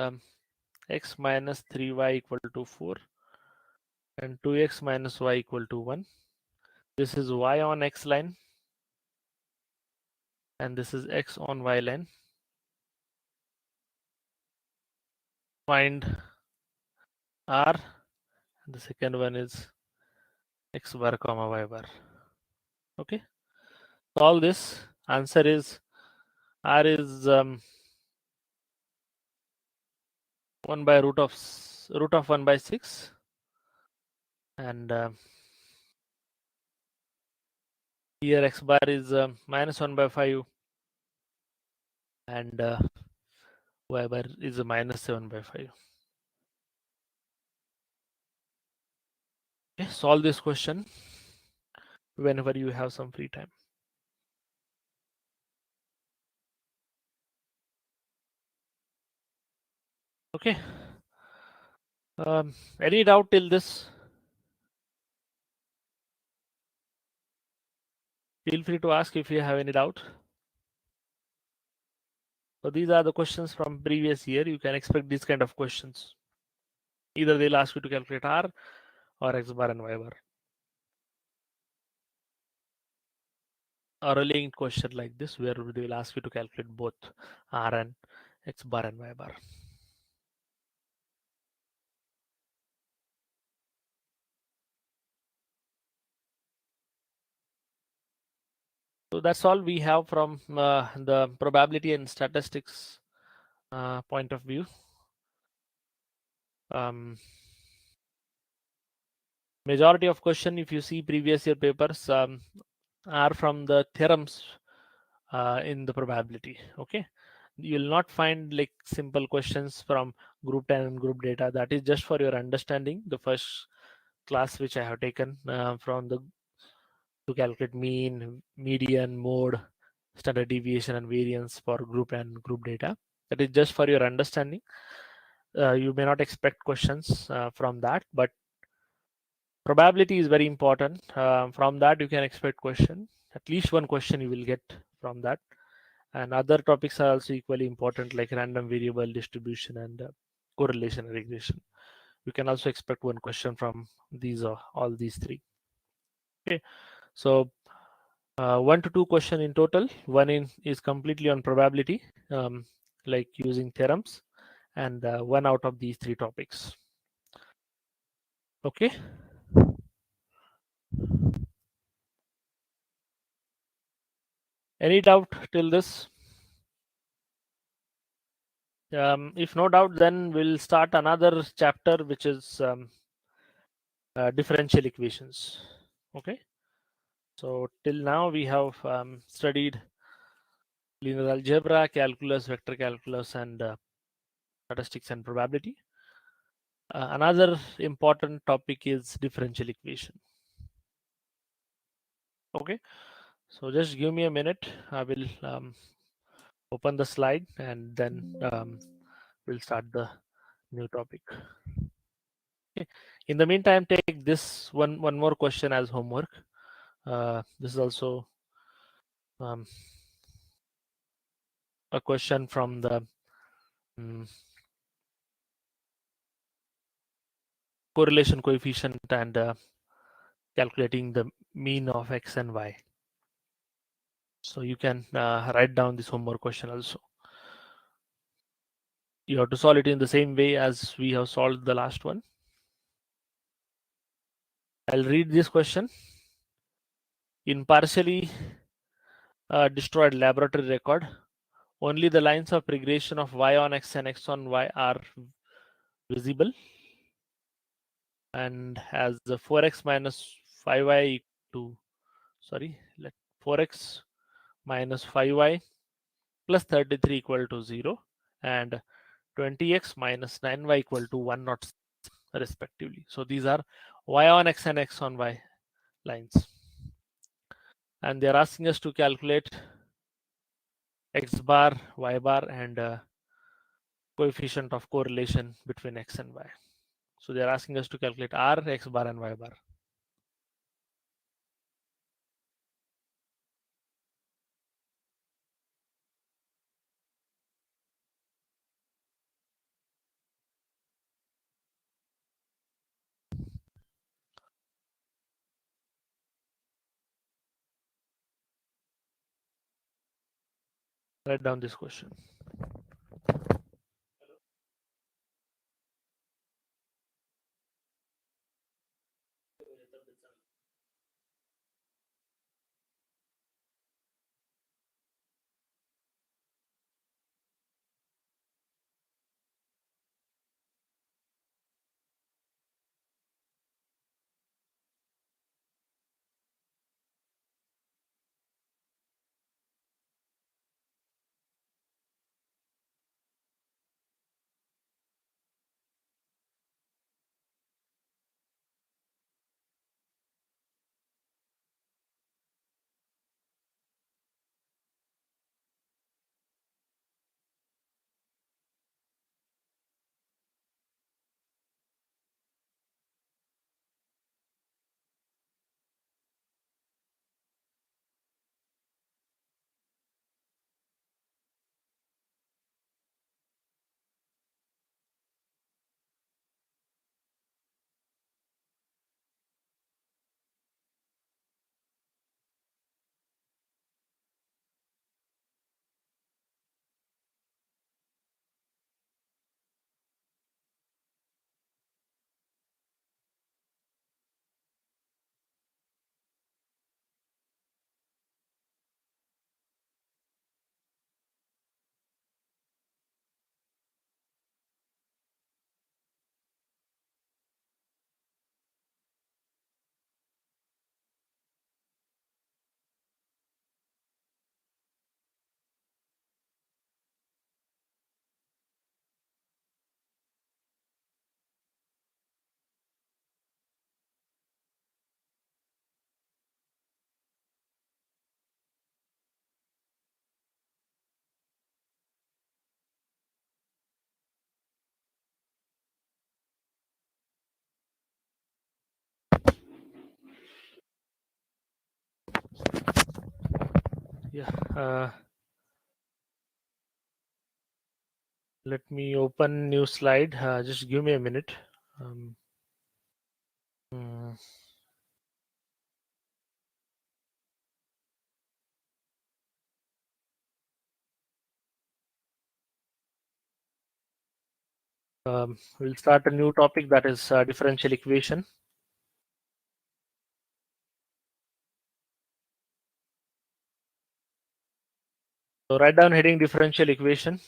X minus 3y equal to 4 and 2x minus y equal to 1. This is y on x line and this is x on y line. Find r, and the second one is x bar comma y bar. Okay, all this answer is r is 1 by root of 1 by 6 and here x bar is minus 1 by 5 and y bar is minus 7 by 5. Okay, solve this question whenever you have some free time. Okay, any doubt till this? Feel free to ask if you have any doubt. So these are the questions from previous year. You can expect these kind of questions. Either they'll ask you to calculate r or x bar and y bar, or a linked question like this where they will ask you to calculate both r and x bar and y bar. So that's all we have from the probability and statistics point of view. Majority of question, if you see previous year papers, are from the theorems in the probability. Okay, you will not find like simple questions from group 10 and group data. That is just for your understanding. The first class which I have taken from the to calculate mean, median, mode, standard deviation and variance for group and group data. That is just for your understanding. You may not expect questions from that, but probability is very important. From that you can expect question. At least one question you will get from that. And other topics are also equally important, like random variable distribution and correlation and regression. You can also expect one question from these all these three. Okay, so 1 to 2 question in total. One is completely on probability, like using theorems, and one out of these three topics. Okay. Any doubt till this? If no doubt, then we'll start another chapter, which is differential equations. Okay. So till now we have studied linear algebra, calculus, vector calculus, and statistics and probability. Another important topic is differential equation. Okay, so just give me a minute. I will open the slide and then we'll start the new topic. Okay. In the meantime, take this one more question as homework. This is also a question from the correlation coefficient and calculating the mean of x and y. So you can write down this homework question also. You have to solve it in the same way as we have solved the last one. I'll read this question. In partially destroyed laboratory record, only the lines of regression of y on x and x on y are visible, and as the 4x minus 5y to 4x minus 5y plus 33 equal to 0 and 20x minus 9y equal to 1 not respectively. So these are y on x and x on y lines, and they're asking us to calculate x bar, y bar, and coefficient of correlation between x and y. So they're asking us to calculate r, x bar, and y bar. Write down this question. Yeah. Let me open new slide. Just give me a minute. We'll start a new topic, that is differential equation. So write down heading differential equation.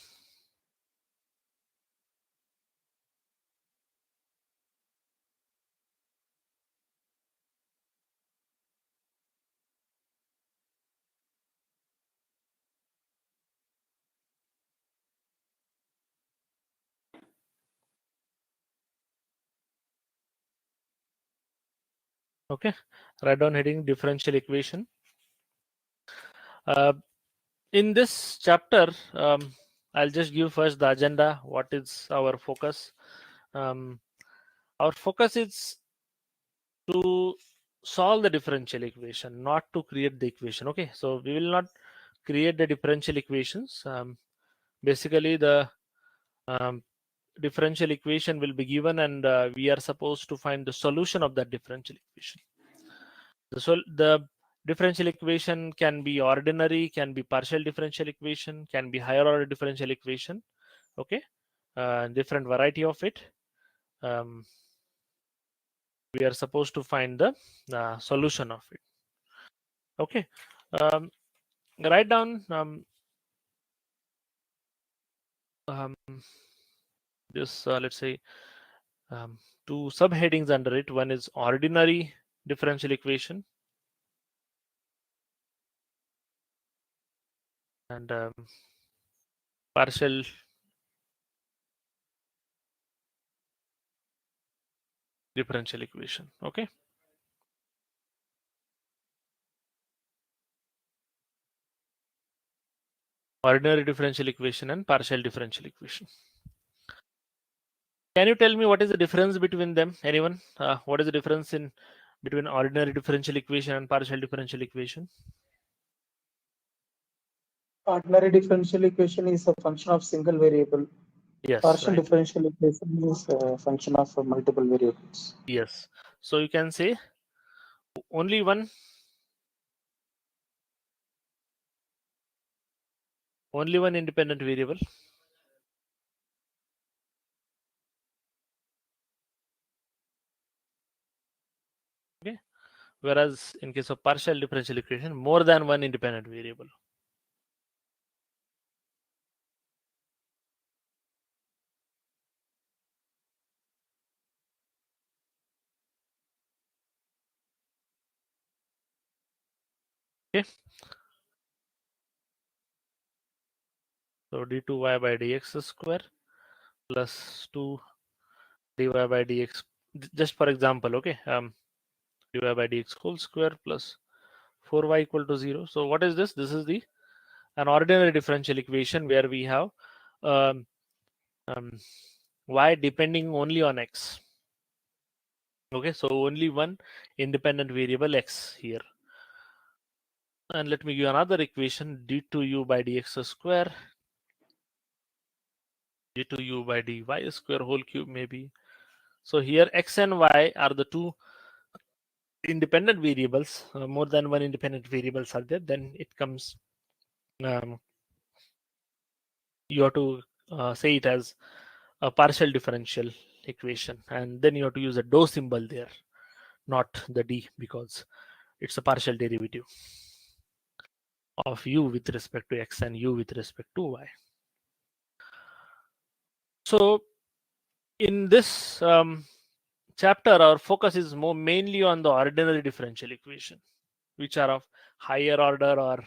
Okay, write down heading differential equation. In this chapter, I'll just give first the agenda. What is our focus? Our focus is to solve the differential equation, not to create the equation. Okay, so we will not create the differential equations. Basically, the differential equation will be given, and we are supposed to find the solution of that differential equation. The differential equation can be ordinary, can be partial differential equation, can be higher order differential equation. Okay, different variety of it. We are supposed to find the solution of it. Okay, write down this, let's say, two subheadings under it. One is ordinary differential equation, and partial differential equation. Okay, ordinary differential equation and partial differential equation. Can you tell me what is the difference between them? Anyone? What is the difference in between ordinary differential equation and partial differential equation? Ordinary differential equation is a function of single variable. Yes, Partial right. differential equation is a function of multiple variables. Yes. So you can say only one independent variable. Okay. Whereas in case of partial differential equation, more than one independent variable. Okay. So d2y by dx square plus 2 dy by dx. Just for example, okay. Dy by dx whole square plus 4y equal to 0. So what is this? This is an ordinary differential equation where we have um, y depending only on x. Okay, so only one independent variable x here. And let me give another equation, d2u by dx square, d2u by dy square whole cube maybe. So here x and y are the two independent variables. More than one independent variables are there. Then it comes, you have to say it as a partial differential equation, and then you have to use a dou symbol there, not the d, because it's a partial derivative of u with respect to x and u with respect to y. So in this chapter, our focus is more mainly on the ordinary differential equation, which are of higher order or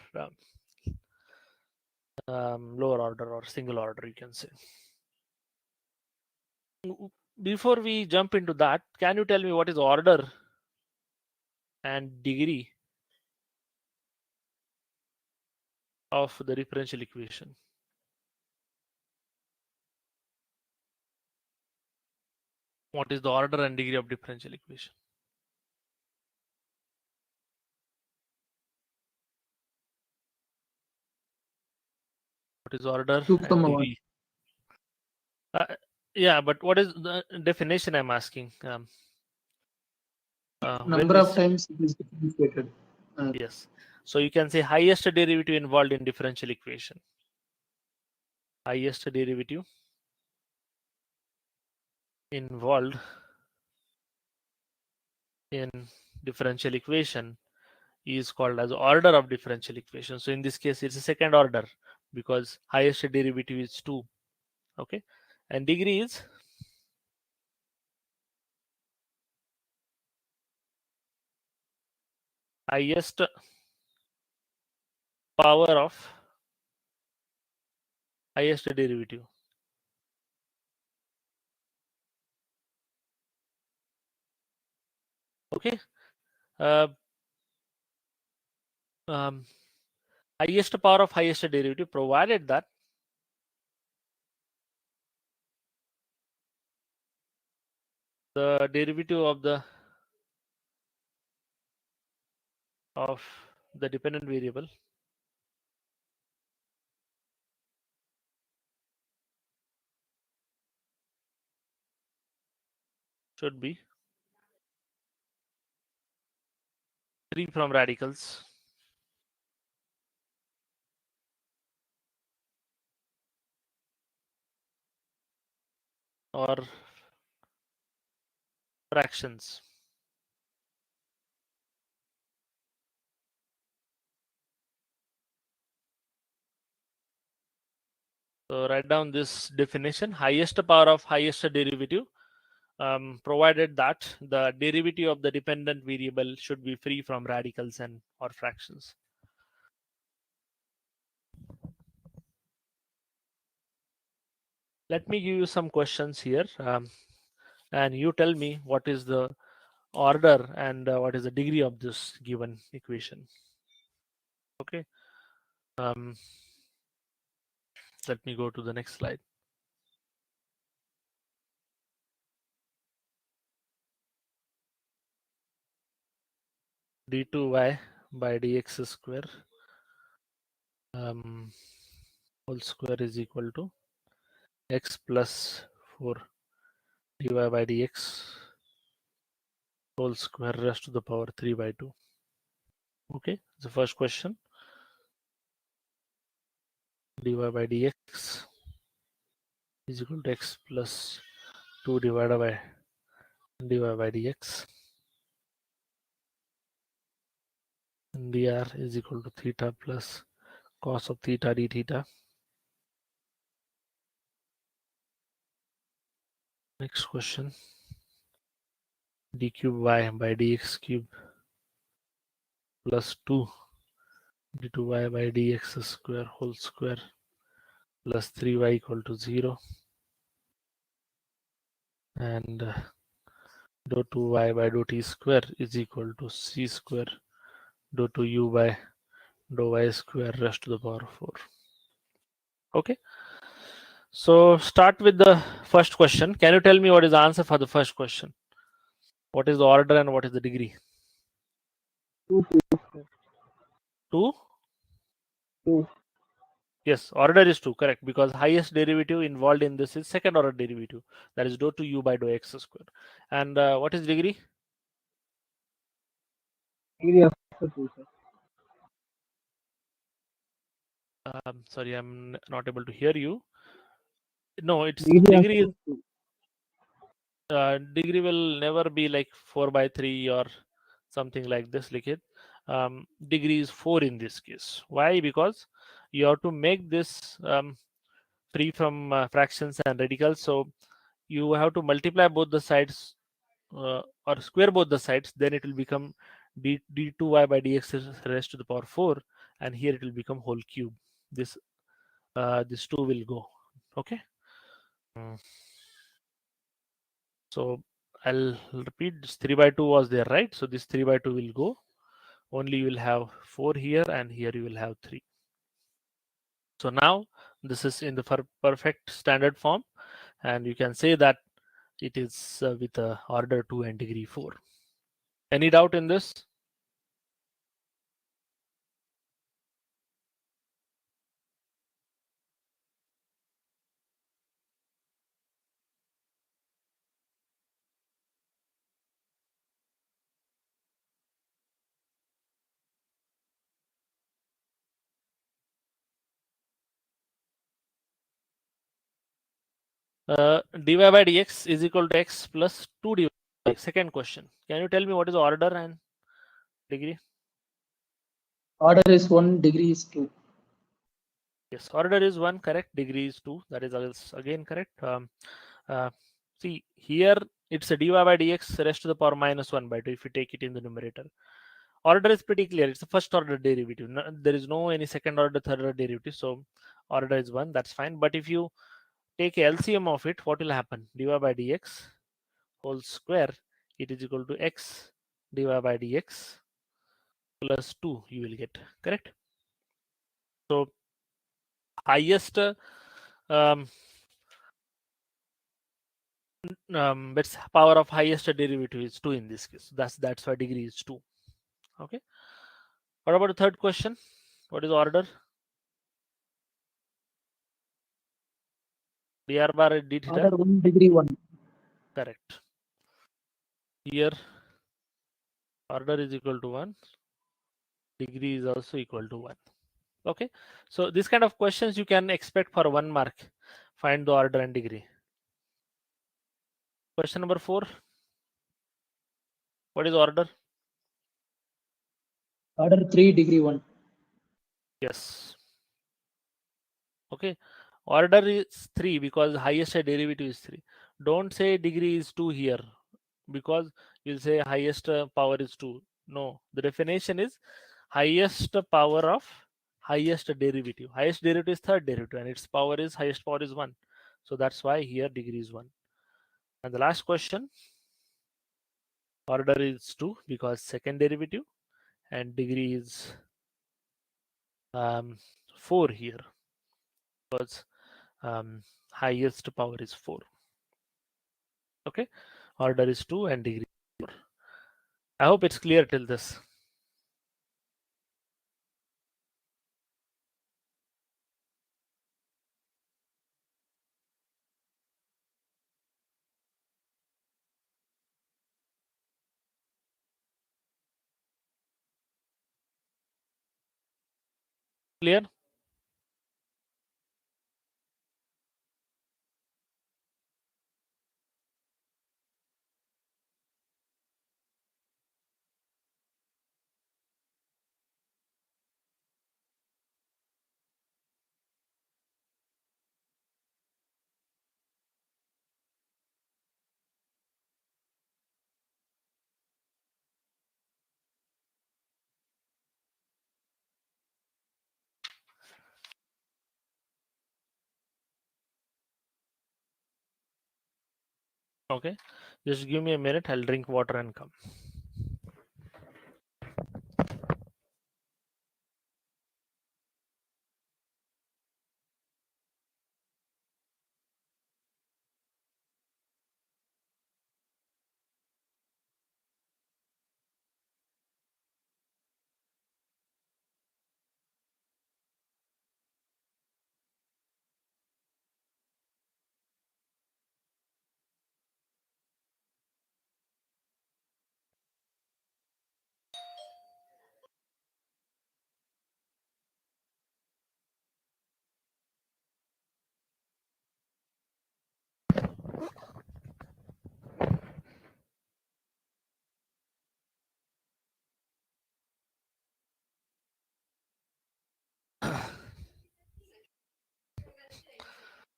lower order or single order, you can say. Before we jump into that, can you tell me what is order and degree of the differential equation? What is the order and degree of differential equation? What is order 2, and 1. degree? Yeah, but what is the definition I'm asking? When Number we of times it is differentiated. yes, so you can say highest derivative involved in differential equation. Highest derivative involved in differential equation is called as order of differential equation. So in this case, it's a second order because highest derivative is 2. Okay, and degree is highest power of highest derivative. Okay, uh, highest power of highest derivative, provided that the derivative of the dependent variable should be free from radicals or fractions. So write down this definition: highest power of highest derivative, provided that the derivative of the dependent variable should be free from radicals and or fractions. Let me give you some questions here, and you tell me what is the order and what is the degree of this given equation. Okay. Let me go to the next slide. d2y by dx square whole square is equal to x plus 4 dy by dx whole square raised to the power 3 by 2. Okay, the first question, dy by dx is equal to x plus 2 divided by dy by dx, and dr is equal to theta plus cos of theta d theta. Next question, d cube y by dx cube plus 2 d2y by dx square whole square plus 3y equal to 0, and dou 2y by dou t square is equal to c square dou 2u by dou y square raised to the power 4. Okay, so start with the first question. Can you tell me what is the answer for the first question? What is the order and what is the degree? 2. 2? 2. Yes, order is 2, correct, because highest derivative involved in this is second order derivative, that is dou 2u by dou x square. And what is degree? Degree of 2, sir. Sorry, I'm not able to hear you. No, it's Degree of degree is 2. degree will never be like 4 by 3 or something like this. Like it, degree is 4 in this case. Why? Because you have to make this free from fractions and radicals. So you have to multiply both the sides or square both the sides. Then it will become d2y by dx raised to the power 4, and here it will become whole cube. This 2 will go. Okay. So I'll repeat, this 3 by 2 was there, right? So this 3 by 2 will go. Only you will have 4 here, and here you will have 3. So now this is in the perfect standard form, and you can say that it is with order 2 and degree 4. Any doubt in this? Dy by dx is equal to x plus 2 dy by x. Second question. Can you tell me what is order and degree? Order is 1, degree is 2. Yes, order is 1, correct. Degree is 2. That is again correct. See, here it's a dy by dx raised to the power minus 1 by 2 if you take it in the numerator. Order is pretty clear. It's a first order derivative. No, there is no any second order, third order derivative. So order is 1. That's fine. But if you take LCM of it, what will happen? Dy by dx whole square, it is equal to x dy by dx plus 2 you will get, correct? So highest its power of highest derivative is 2 in this case. That's why degree is 2. Okay. What about the third question? What is order? dr bar d theta. Order 1 degree 1. Correct. Here order is equal to 1. Degree is also equal to 1. Okay. So this kind of questions you can expect for 1 mark. Find the order and degree. Question number 4. What is order? Order 3 degree 1. Yes. Okay. Order is 3 because highest derivative is 3. Don't say degree is 2 here because you'll say highest power is 2. No, the definition is highest power of highest derivative. Highest derivative is third derivative and its power is highest power is 1. So that's why here degree is 1. And the last question, order is 2 because second derivative and degree is 4 here because highest power is 4. Okay, order is 2 and degree is 4. I hope it's clear till this. Clear? Okay, just give me a minute. I'll drink water and come.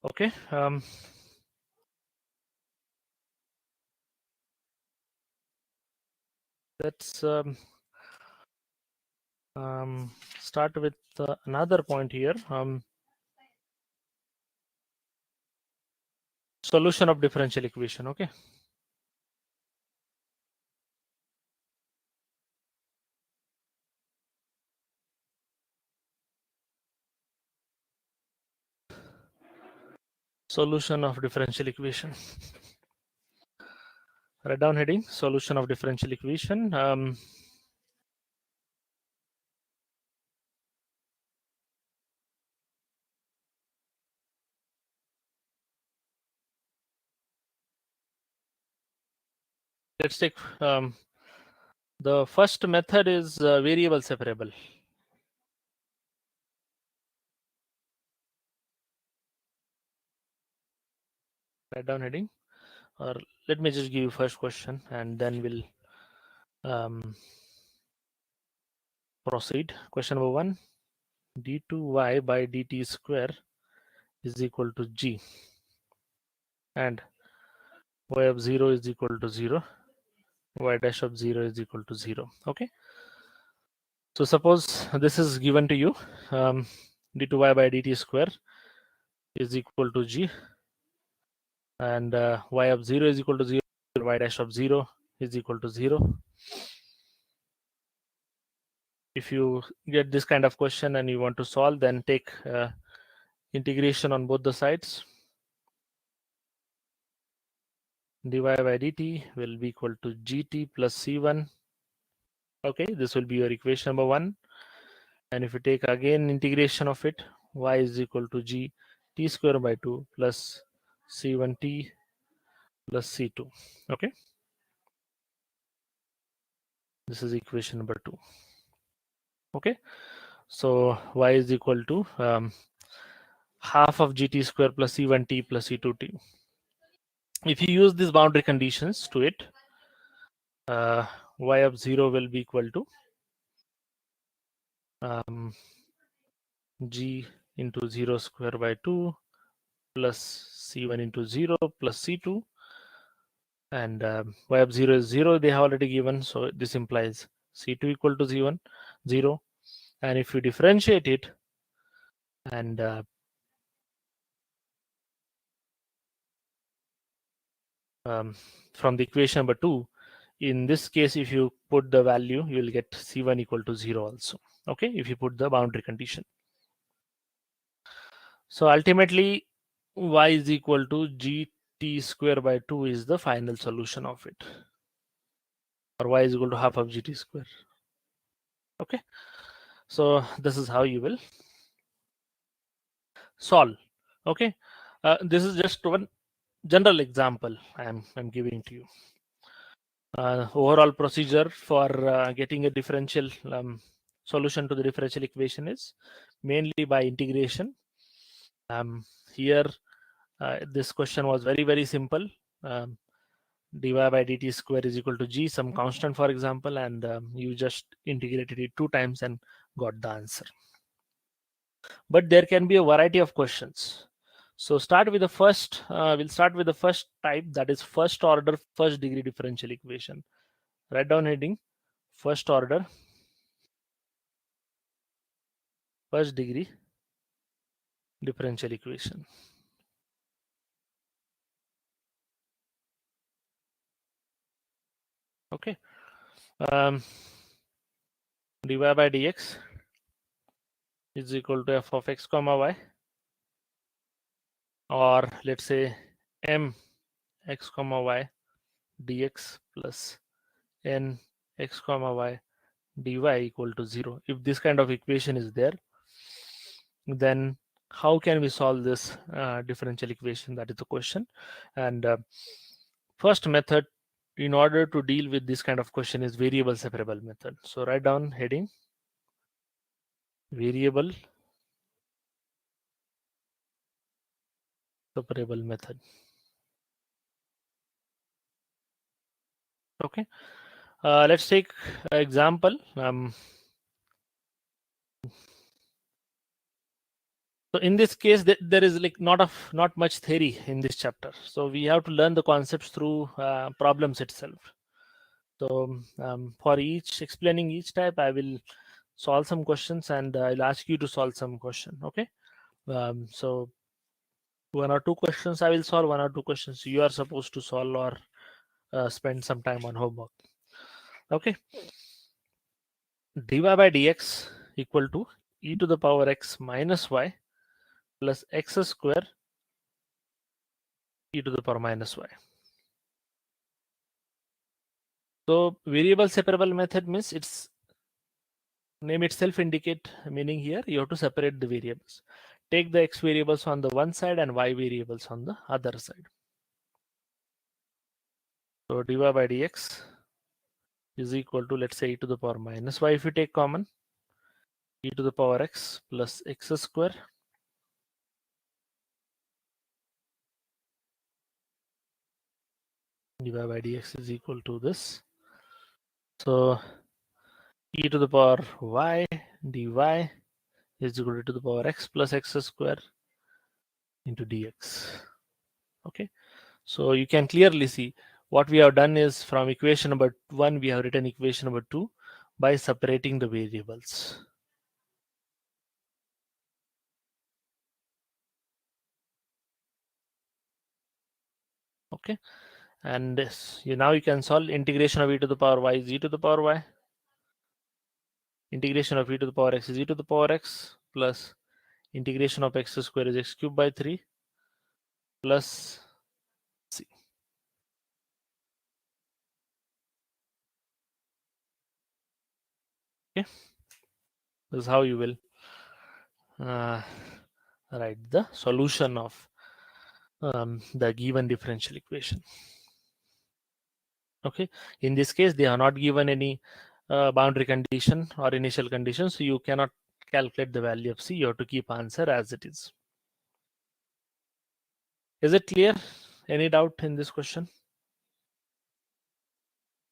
Okay. Let's start with another point here. Solution of differential equation. Okay. Solution of differential equation. Write down heading solution of differential equation. Let's take the first method is variable separable. Write down heading, or let me just give you first question and then we'll proceed. Question number 1, d2y by dt square is equal to g and y of 0 is equal to 0, y dash of 0 is equal to 0. Okay, so suppose this is given to you, d2y by dt square is equal to g and y of 0 is equal to 0, y dash of 0 is equal to 0. If you get this kind of question and you want to solve, then take integration on both the sides. dy by dt will be equal to gt plus c1. Okay, this will be your equation number 1. And if you take again integration of it, y is equal to g t square by 2 plus c1t plus c2. Okay, this is equation number 2. Okay, so y is equal to half of gt square plus c1t plus c2t. If you use these boundary conditions to it, y of 0 will be equal to g into 0 square by 2 plus c1 into 0 plus c2, and y of 0 is 0, they have already given, so this implies c2 equal to 0. And if you differentiate it and from the equation number 2, in this case, if you put the value, you will get c1 equal to 0 also. Okay, if you put the boundary condition. So ultimately, y is equal to gt square by 2 is the final solution of it, or y is equal to half of gt square. Okay, so this is how you will solve. Okay, this is just one general example I'm giving to you. Overall procedure for getting a differential solution to the differential equation is mainly by integration. Here this question was very simple. Dy by dt square is equal to g, some constant for example, and you just integrated it 2 times and got the answer. But there can be a variety of questions. So start with the first, we'll start with the first type, that is first order first degree differential equation. Write down heading first order first degree differential equation. Okay, dy by dx is equal to f of x comma y, or let's say m x comma y dx plus n x comma y dy equal to 0. If this kind of equation is there, then how can we solve this differential equation? That is the question. And first method in order to deal with this kind of question is variable separable method. So write down heading variable separable method. Okay, let's take an example. So in this case, there is like not much theory in this chapter. So we have to learn the concepts through problems itself. So for explaining each type, I will solve some questions and I'll ask you to solve some question. Okay. So 1 or 2 questions I will solve, 1 or 2 questions you are supposed to solve or spend some time on homework. Okay. dy by dx equal to e to the power x minus y plus x square e to the power minus y. So variable separable method means its name itself indicate meaning here you have to separate the variables. Take the x variables on the one side and y variables on the other side. So dy by dx is equal to, let's say, e to the power minus y if you take common, e to the power x plus x square dy by dx is equal to this. So e to the power y dy is equal to the power x plus x square into dx. Okay, so you can clearly see what we have done is from equation number 1 we have written equation number 2 by separating the variables. Okay, and this, now you can solve integration of e to the power y is e to the power y, integration of e to the power x is e to the power x, plus integration of x square is x cubed by 3 plus c. Okay, this is how you will write the solution of the given differential equation. Okay, in this case they are not given any boundary condition or initial condition, so you cannot calculate the value of C. You have to keep answer as it is. Is it clear? Any doubt in this question?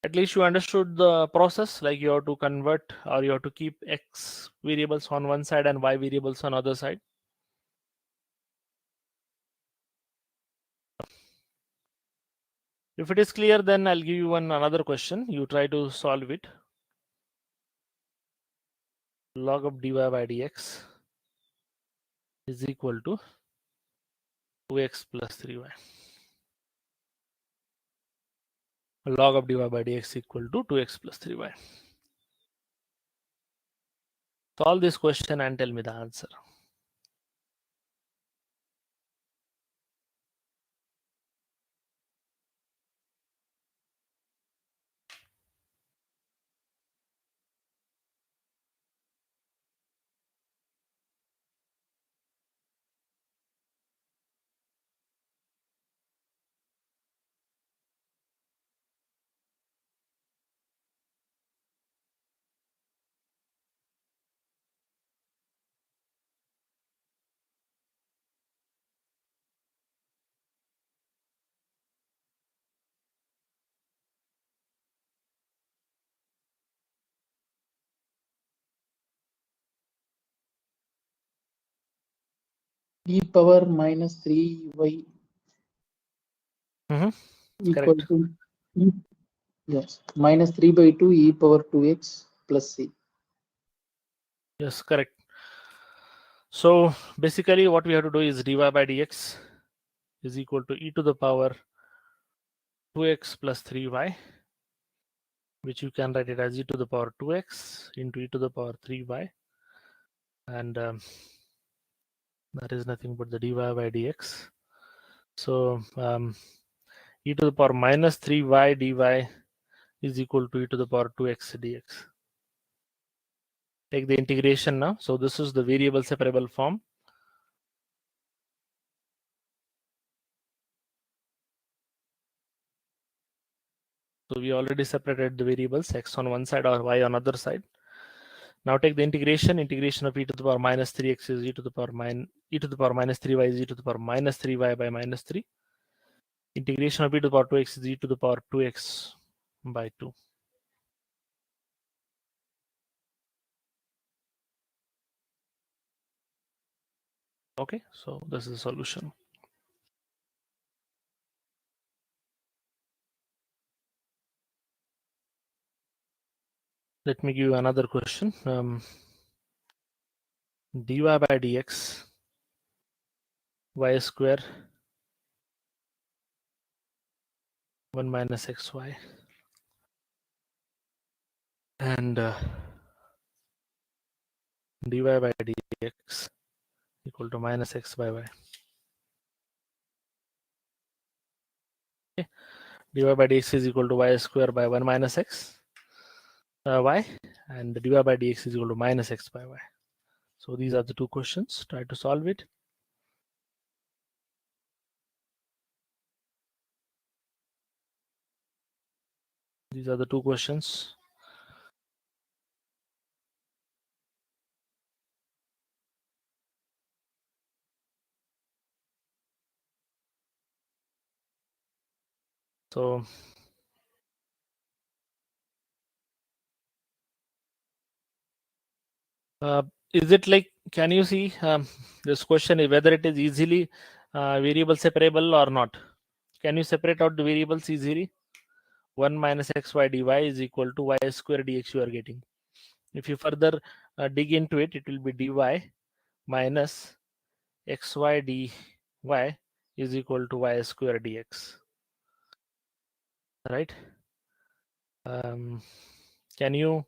At least you understood the process, like you have to convert or you have to keep X variables on one side and Y variables on other side. If it is clear, then I'll give you another question. You try to solve it. Log of dy by dx is equal to 2x plus 3y. Log of dy by dx equal to 2x plus 3y. Solve this question and tell me the answer. E power minus 3y equal Correct. to e, yes, minus 3 by 2 e power 2x plus c. Yes, correct. So basically what we have to do is dy by dx is equal to e to the power 2x plus 3y, which you can write it as e to the power 2x into e to the power 3y, and that is nothing but the dy by dx. So e to the power minus 3y dy is equal to e to the power 2x dx. Take the integration now. So this is the variable separable form. So we already separated the variables x on one side or y on other side. Now take the integration. Integration of e to the power minus 3x is e to the power minus 3y is e to the power minus 3y by minus 3. Integration of e to the power 2x is e to the power 2x by 2. Okay, so this is the solution. Let me give you another question. Dy by dx y square 1 minus xy and dy by dx equal to minus x by y. Okay. Dy by dx is equal to y square by 1 minus x y, and dy by dx is equal to minus x by y. So these are the two questions. Try to solve it. These are the two questions. So is it like, can you see this question is whether it is easily variable separable or not? Can you separate out the variables easily? 1 minus xy dy is equal to y square dx you are getting. If you further dig into it, it will be dy minus xy dy is equal to y square dx. Right? Can you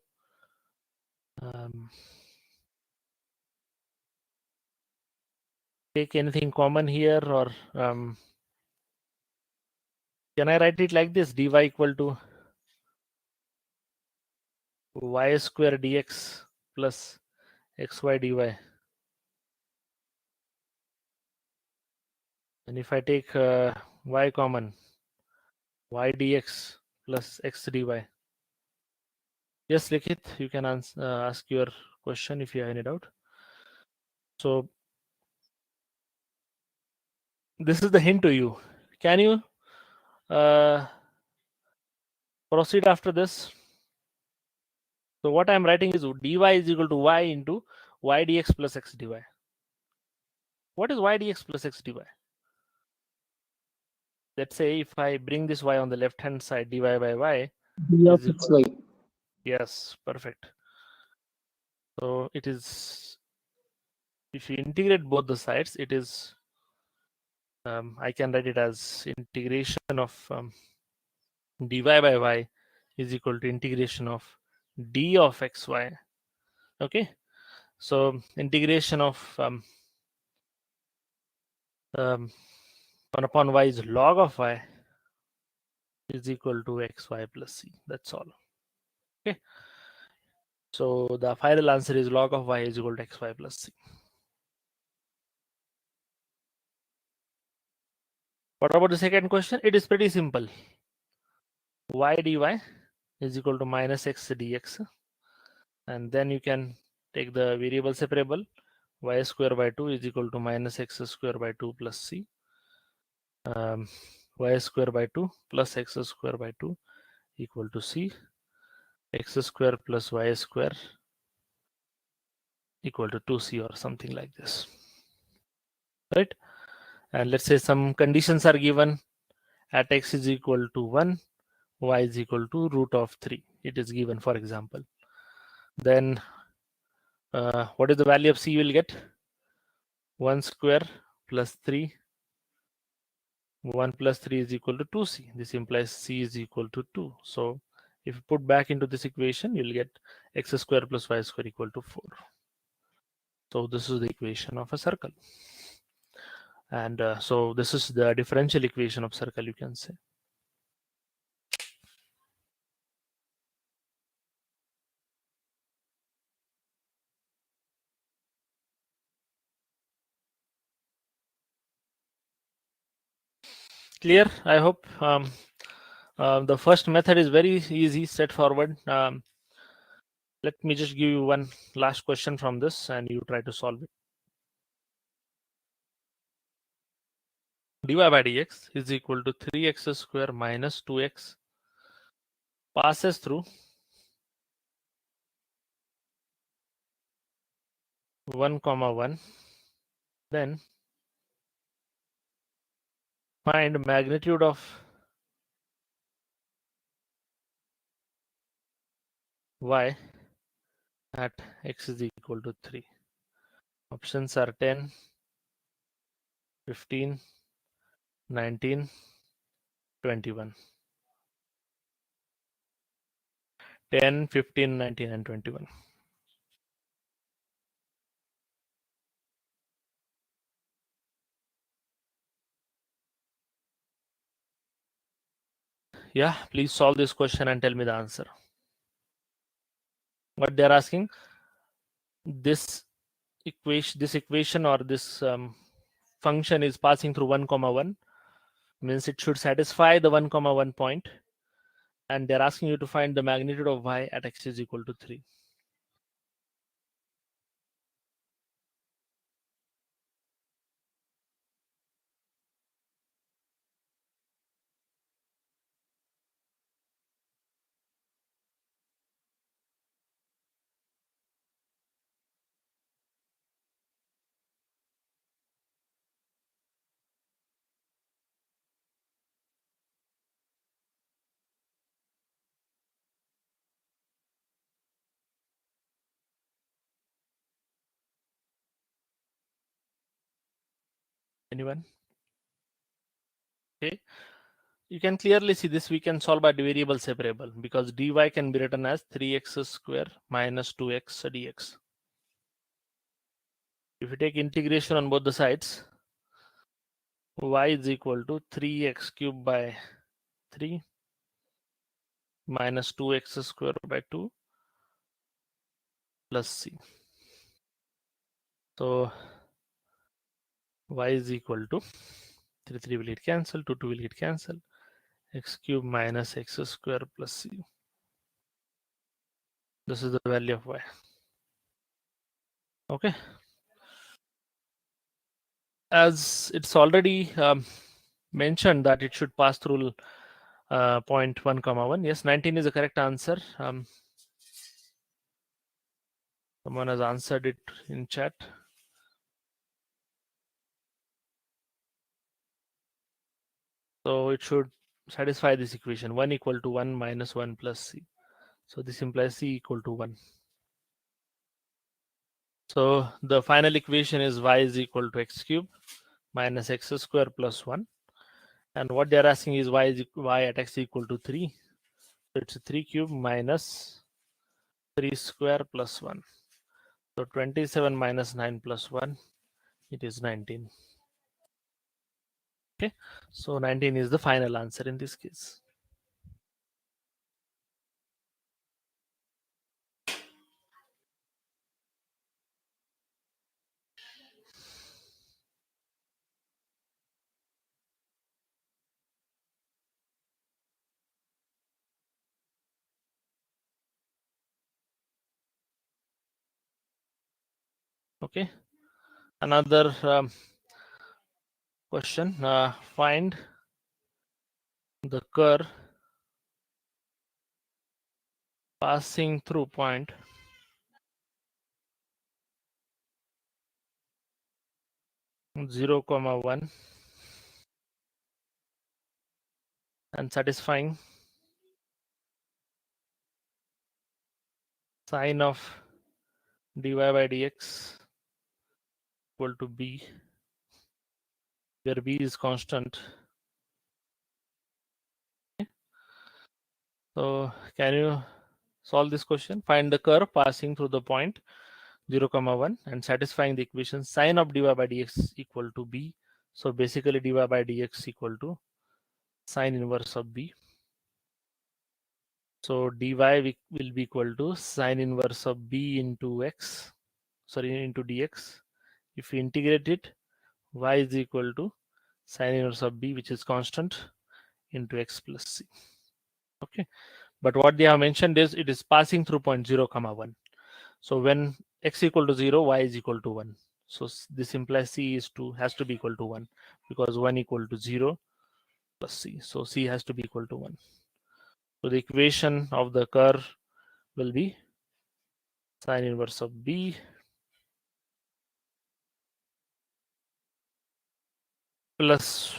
take anything common here, or can I write it like this? Dy equal to y square dx plus xy dy. And if I take y common, y dx plus x dy. Yes, Likhit, you can ask your question if you have any doubt. So this is the hint to you. Can you proceed after this? So what I'm writing is dy is equal to y into y dx plus x dy. What is y dx plus x dy? Let's say if I bring this y on the left hand side, dy by y d of is equal xy. to, yes, perfect. So it is, if you integrate both the sides, it is, I can write it as integration of dy by y is equal to integration of d of xy. Okay, so integration of 1 upon y is log of y is equal to xy plus c. That's all. Okay, so the final answer is log of y is equal to xy plus c. What about the second question? It is pretty simple. Y dy is equal to minus x dx, and then you can take the variable separable. Y square by 2 is equal to minus x square by 2 plus c. Y square by 2 plus x square by 2 equal to c. X square plus y square equal to 2c or something like this, right? And let's say some conditions are given at x is equal to 1, y is equal to root of 3. It is given, for example. Then what is the value of c you will get? 1 square plus 3. 1 plus 3 is equal to 2c. This implies c is equal to 2. So if you put back into this equation, you'll get x square plus y square equal to 4. So this is the equation of a circle. And so this is the differential equation of circle, you can say. Clear? I hope the first method is very easy, straightforward. Let me just give you one last question from this and you try to solve it. Dy by dx is equal to 3x square minus 2x passes through 1 comma 1. Then find magnitude of y at x is equal to 3. Options are 10, 15, 19, 21. 10, 15, 19, and 21. Yeah, please solve this question and tell me the answer. What they're asking, this equation or this function is passing through 1 comma 1, means it should satisfy the 1 comma 1 point, and they're asking you to find the magnitude of y at x is equal to 3. Anyone? Okay, you can clearly see this we can solve by the variable separable, because dy can be written as 3x square minus 2x dx. If you take integration on both the sides, y is equal to 3x cubed by 3 minus 2x square by 2 plus c. So y is equal to 3 will get cancelled, 2 will get cancelled, x cube minus x square plus c. This is the value of y. Okay. As it's already mentioned that it should pass through point 1 comma 1. Yes, 19 is the correct answer. Someone has answered it in chat. So it should satisfy this equation, 1 equal to 1 minus 1 plus c. So this implies c equal to 1. So the final equation is y is equal to x cube minus x square plus 1. And what they are asking is y at x equal to 3. So it's 3 cube minus 3 square plus 1. So 27 minus 9 plus 1, it is 19. Okay, so 19 is the final answer in this case. Okay, another question, find the curve passing through point 0, 1 and satisfying sine of dy by dx equal to b, where b is constant. Okay. So can you solve this question? Find the curve passing through the point 0, 1 and satisfying the equation sine of dy by dx equal to b. So basically dy by dx equal to sine inverse of b. So dy will be equal to sine inverse of b into x, sorry, into dx. If you integrate it, y is equal to sine inverse of b, which is constant, into x plus c. Okay, but what they have mentioned is it is passing through point 0, 1. So when x equal to 0, y is equal to 1. So this implies c has to be equal to 1 because 1 equal to 0 plus c. So c has to be equal to 1. So the equation of the curve will be sine inverse of b plus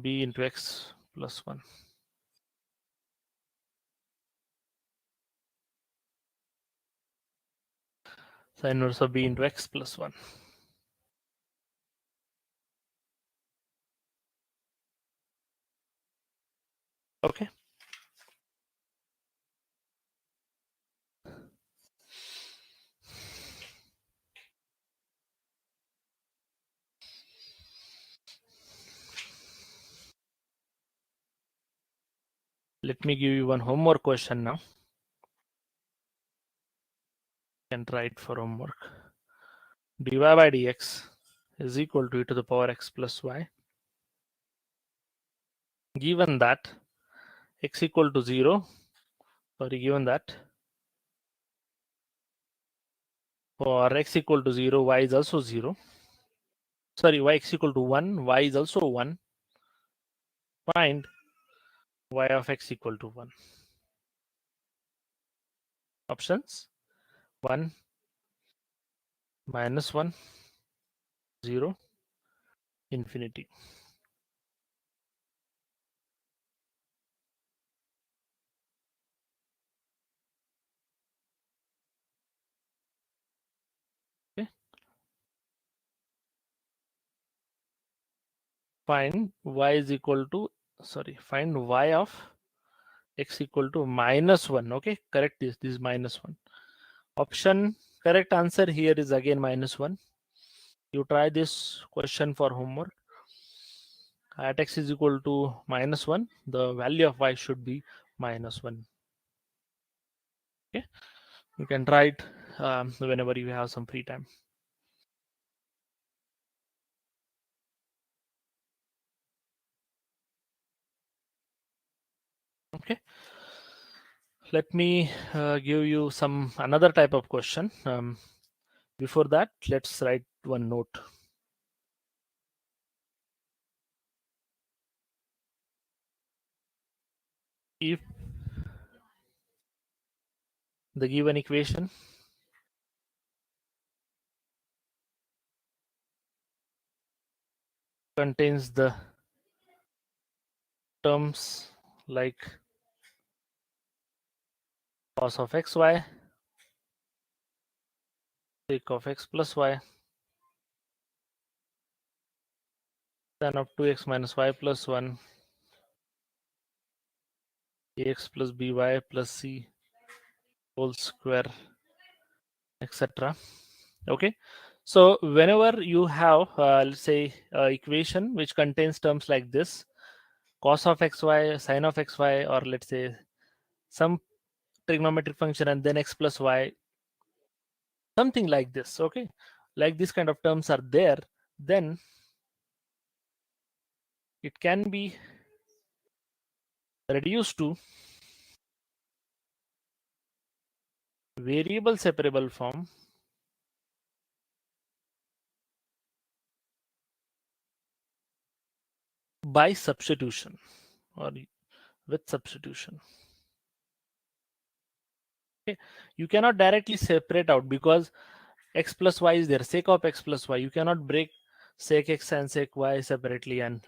b into x plus 1. Sine inverse of b into x plus 1. Okay. Let me give you one homework question now. You can try it for homework. Dy by dx is equal to e to the power x plus y. Given that x equal to 0, given that for x equal to 0, y is also 0. Sorry, y x equal to 1, y is also 1. Find y of x equal to 1. Options 1, minus 1, 0, infinity. Okay. Find y is equal to, find y of x equal to minus 1. Okay, correct this is minus 1. Option correct answer here is again minus 1. You try this question for homework. At x is equal to minus 1, the value of y should be minus 1. Okay. You can try it whenever you have some free time. Okay, let me give you some another type of question. Before that, let's write one note. If the given equation contains the terms like cos of xy, sec of x plus y, tan of 2x minus y plus 1, ax plus by plus c whole square, etc. Okay, so whenever you have let's say equation which contains terms like this, cos of xy, sin of xy, or let's say some trigonometric function and then x plus y, something like this, okay, like this kind of terms are there, then it can be reduced to variable separable form by substitution or with substitution. Okay, you cannot directly separate out because x plus y is there, sec of x plus y. You cannot break sec x and sec y separately and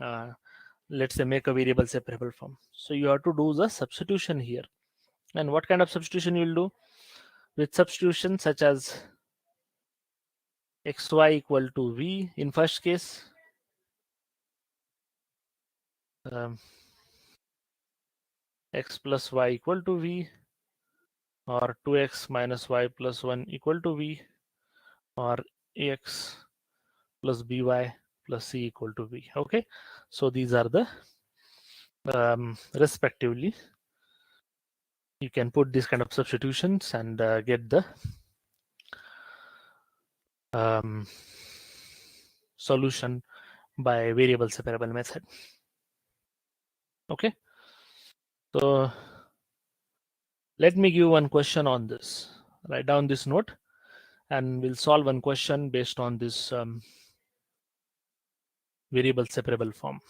let's say make a variable separable form. So you have to do the substitution here. And what kind of substitution you will do? With substitution such as xy equal to v in first case, um, x plus y equal to v, or 2x minus y plus 1 equal to v, or ax plus by plus c equal to v. Okay, so these are the respectively. You can put these kind of substitutions and get the solution by variable separable method. Okay, so let me give one question on this. Write down this note and we'll solve one question based on this variable separable form.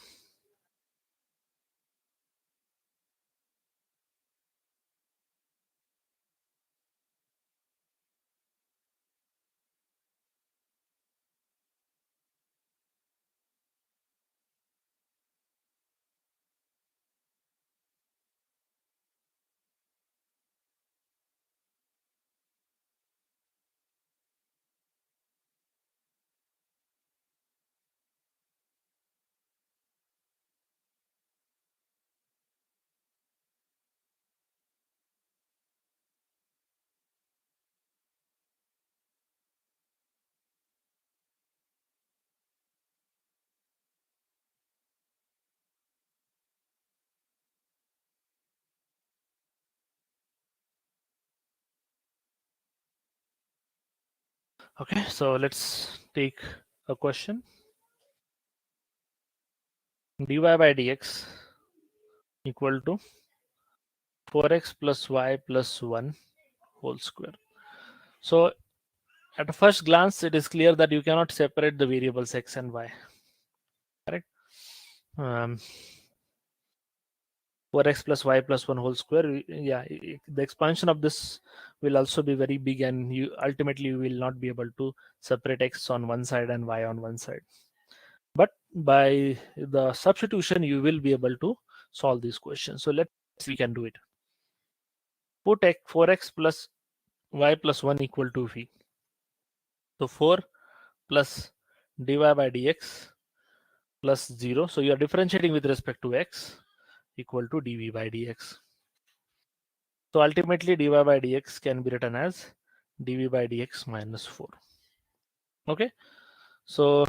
Okay, so let's take a question. Dy by dx equal to 4x plus y plus 1 whole square. So at a first glance, it is clear that you cannot separate the variables x and y. Correct? 4x plus y plus 1 whole square. Yeah, the expansion of this will also be very big, and you ultimately will not be able to separate x on one side and y on one side. But by the substitution, you will be able to solve these questions. So let's see, we can do it. Put 4x plus y plus 1 equal to v. So 4 plus dy by dx plus 0. So you are differentiating with respect to x equal to dv by dx. So ultimately dy by dx can be written as dv by dx minus 4. Okay. So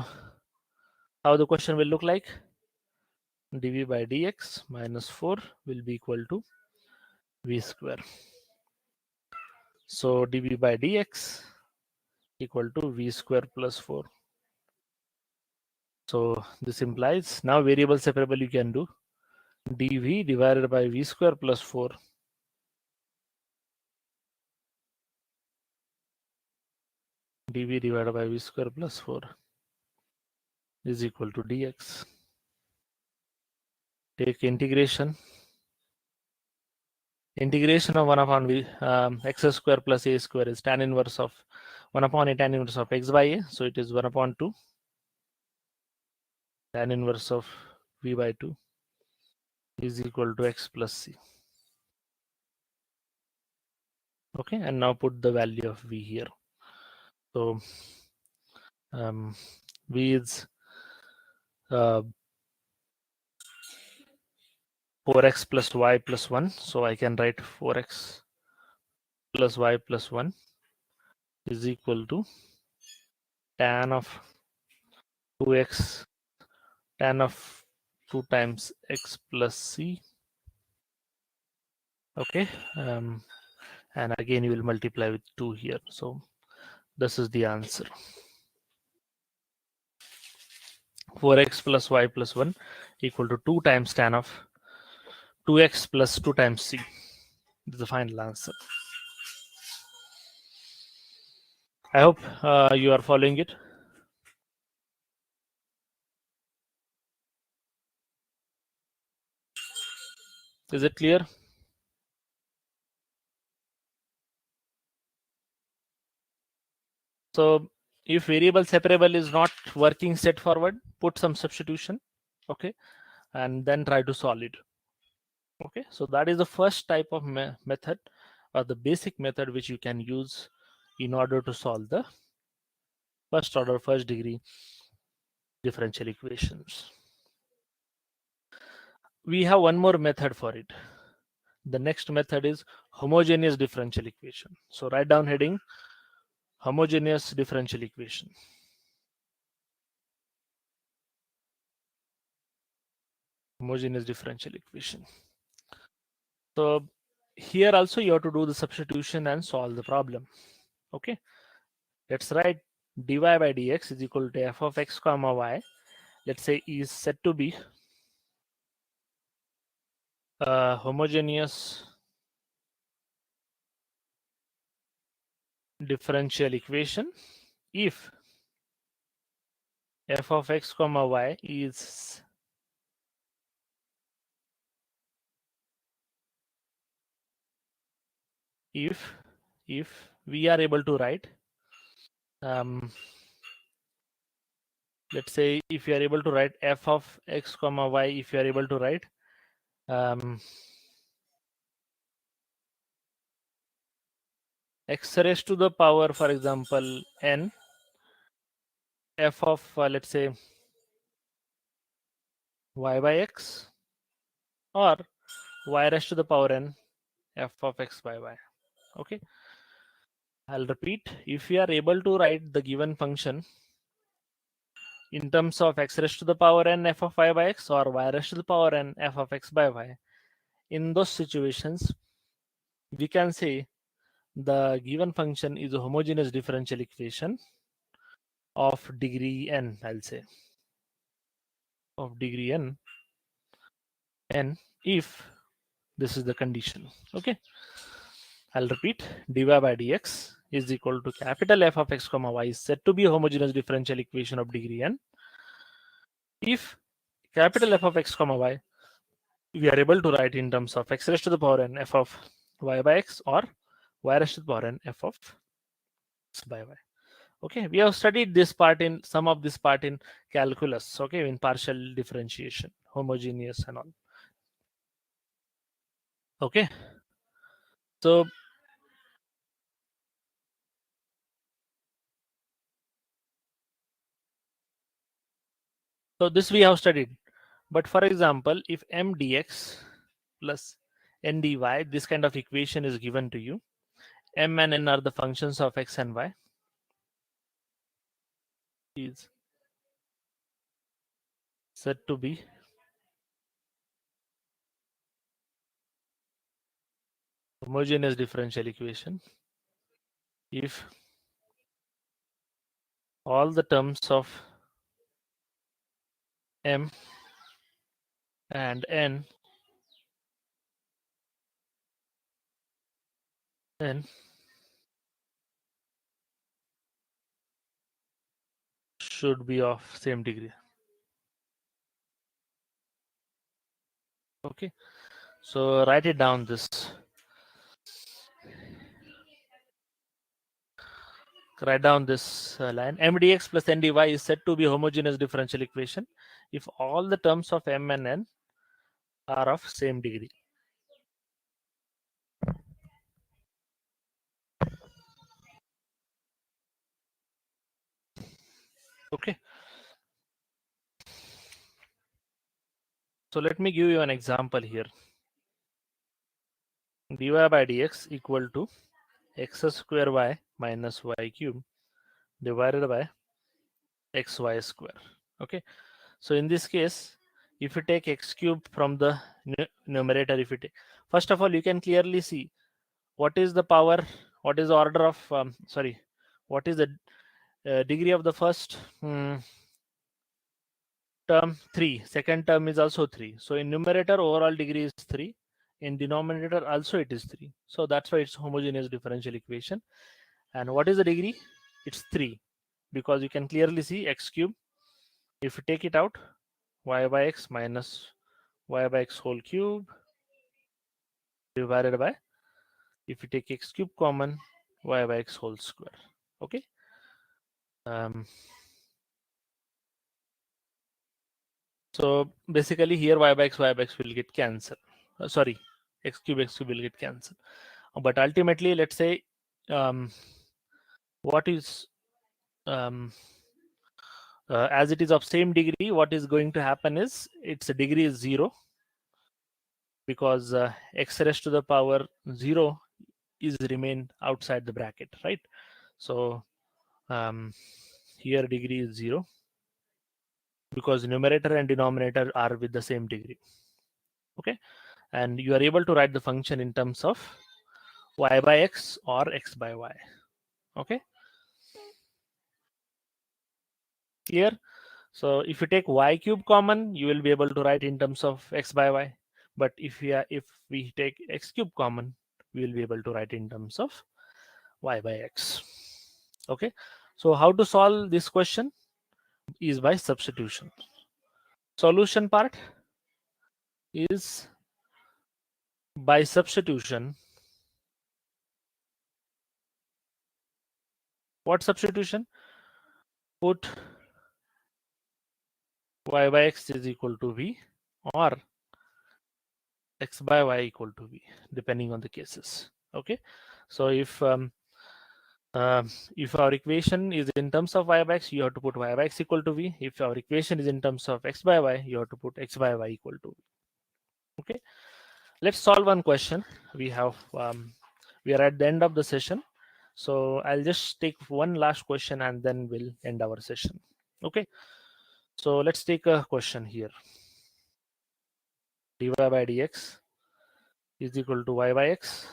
how the question will look like? dv by dx minus 4 will be equal to v square. So dv by dx equal to v square plus 4. So this implies now variable separable you can do dv divided by v square plus 4 dv divided by v square plus 4 is equal to dx. Take integration. Integration of 1 upon v x square plus a square is tan inverse of 1 upon a tan inverse of x by a. So it is 1 upon 2 tan inverse of v by 2 is equal to x plus c. Okay, and now put the value of v here. So v is 4x plus y plus 1. So I can write 4x plus y plus 1 is equal to tan of 2x tan of 2 times x plus c. Okay, and again you will multiply with 2 here. So this is the answer. 4x plus y plus 1 equal to 2 times tan of 2x plus 2 times c. This is the final answer. I hope you are following it. Is it clear? So if variable separable is not working set forward, put some substitution, okay, and then try to solve it. Okay, so that is the first type of method or the basic method which you can use in order to solve the first order, first degree differential equations. We have one more method for it. The next method is homogeneous differential equation. So write down heading homogeneous differential equation. Homogeneous differential equation. So here also you have to do the substitution and solve the problem. Okay, let's write dy by dx is equal to f of x comma y, let's say, is said to be a homogeneous differential equation if f of x comma y is if we are able to write let's say if you are able to write f of x comma y, if you are able to write x raised to the power, for example, n f of let's say y by x, or y raised to the power n f of x by y. Okay, I'll repeat. If we are able to write the given function in terms of x raised to the power n f of y by x or y raised to the power n f of x by y, in those situations we can say the given function is a homogeneous differential equation of degree n. I'll say of degree n if this is the condition. Okay, I'll repeat. Dy by dx is equal to capital F of x comma y is said to be a homogeneous differential equation of degree n if capital F of x comma y we are able to write in terms of x raised to the power n f of y by x or y raised to the power n f of x by y. Okay, we have studied this part in some of this part in calculus. Okay, in partial differentiation, homogeneous and all. Okay, so this we have studied. But for example, if m dx plus n dy, this kind of equation is given to you, m and n are the functions of x and y, is said to be homogeneous differential equation if all the terms of m and n should be of same degree. Okay, so write it down this. Write down this line. M dx plus n dy is said to be homogeneous differential equation if all the terms of m and n are of same degree. Okay. So let me give you an example here. dy by dx equal to x square y minus y cube divided by xy square. Okay. So in this case, if you take x cube from the numerator, if you take, first of all, you can clearly see what is the power, what is the order of, what is the degree of the first term? 3. Second term is also 3. So in numerator, overall degree is 3. In denominator also it is 3. So that's why it's homogeneous differential equation. And what is the degree? It's 3, because you can clearly see x cube. If you take it out, y by x minus y by x whole cube divided by, if you take x cube common, y by x whole square. Okay. So basically here y by x will get cancelled. Sorry, x cube will get cancelled. But ultimately, let's say what is as it is of same degree, what is going to happen is its degree is 0, because x raised to the power 0 is remain outside the bracket, right? So here degree is 0 because numerator and denominator are with the same degree. Okay, and you are able to write the function in terms of y by x or x by y. Okay, clear? So if you take y cube common, you will be able to write in terms of x by y. But if we take x cube common, we will be able to write in terms of y by x. Okay, so how to solve this question is by substitution. Solution part is by substitution. What substitution? Put y by x is equal to v or x by y equal to v, depending on the cases. Okay, so if our equation is in terms of y by x, you have to put y by x equal to v. If our equation is in terms of x by y, you have to put x by y equal to v. Okay, let's solve one question. We are at the end of the session, so I'll just take one last question and then we'll end our session. Okay, so let's take a question here. dy by dx is equal to y by x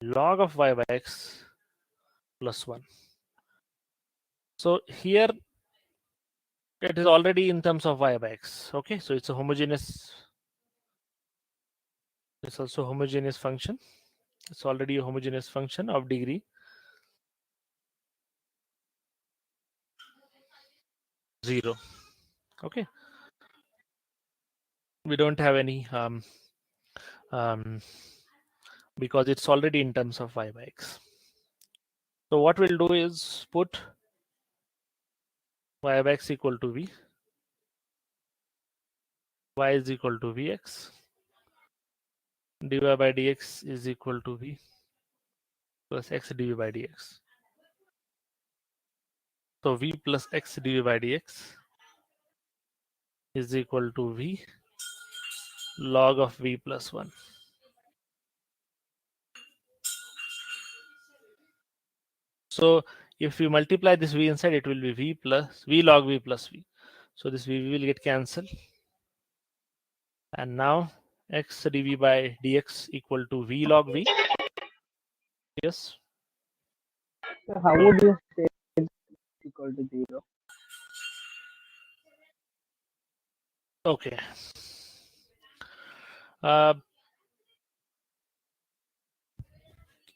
log of y by x plus 1. So here it is already in terms of y by x. Okay, so it's a homogeneous, it's also homogeneous function. It's already a homogeneous function of degree 0. Okay, we don't have any because it's already in terms of y by x. So what we'll do is put y by x equal to v, y is equal to vx, dy by dx is equal to v plus x dv by dx. So v plus x dv by dx is equal to v log of v plus 1. So if we multiply this v inside, it will be v plus v log v plus v. So this v will get cancelled, and now x dv by dx equal to v log v. Yes. So how would you say it's equal to 0? Okay.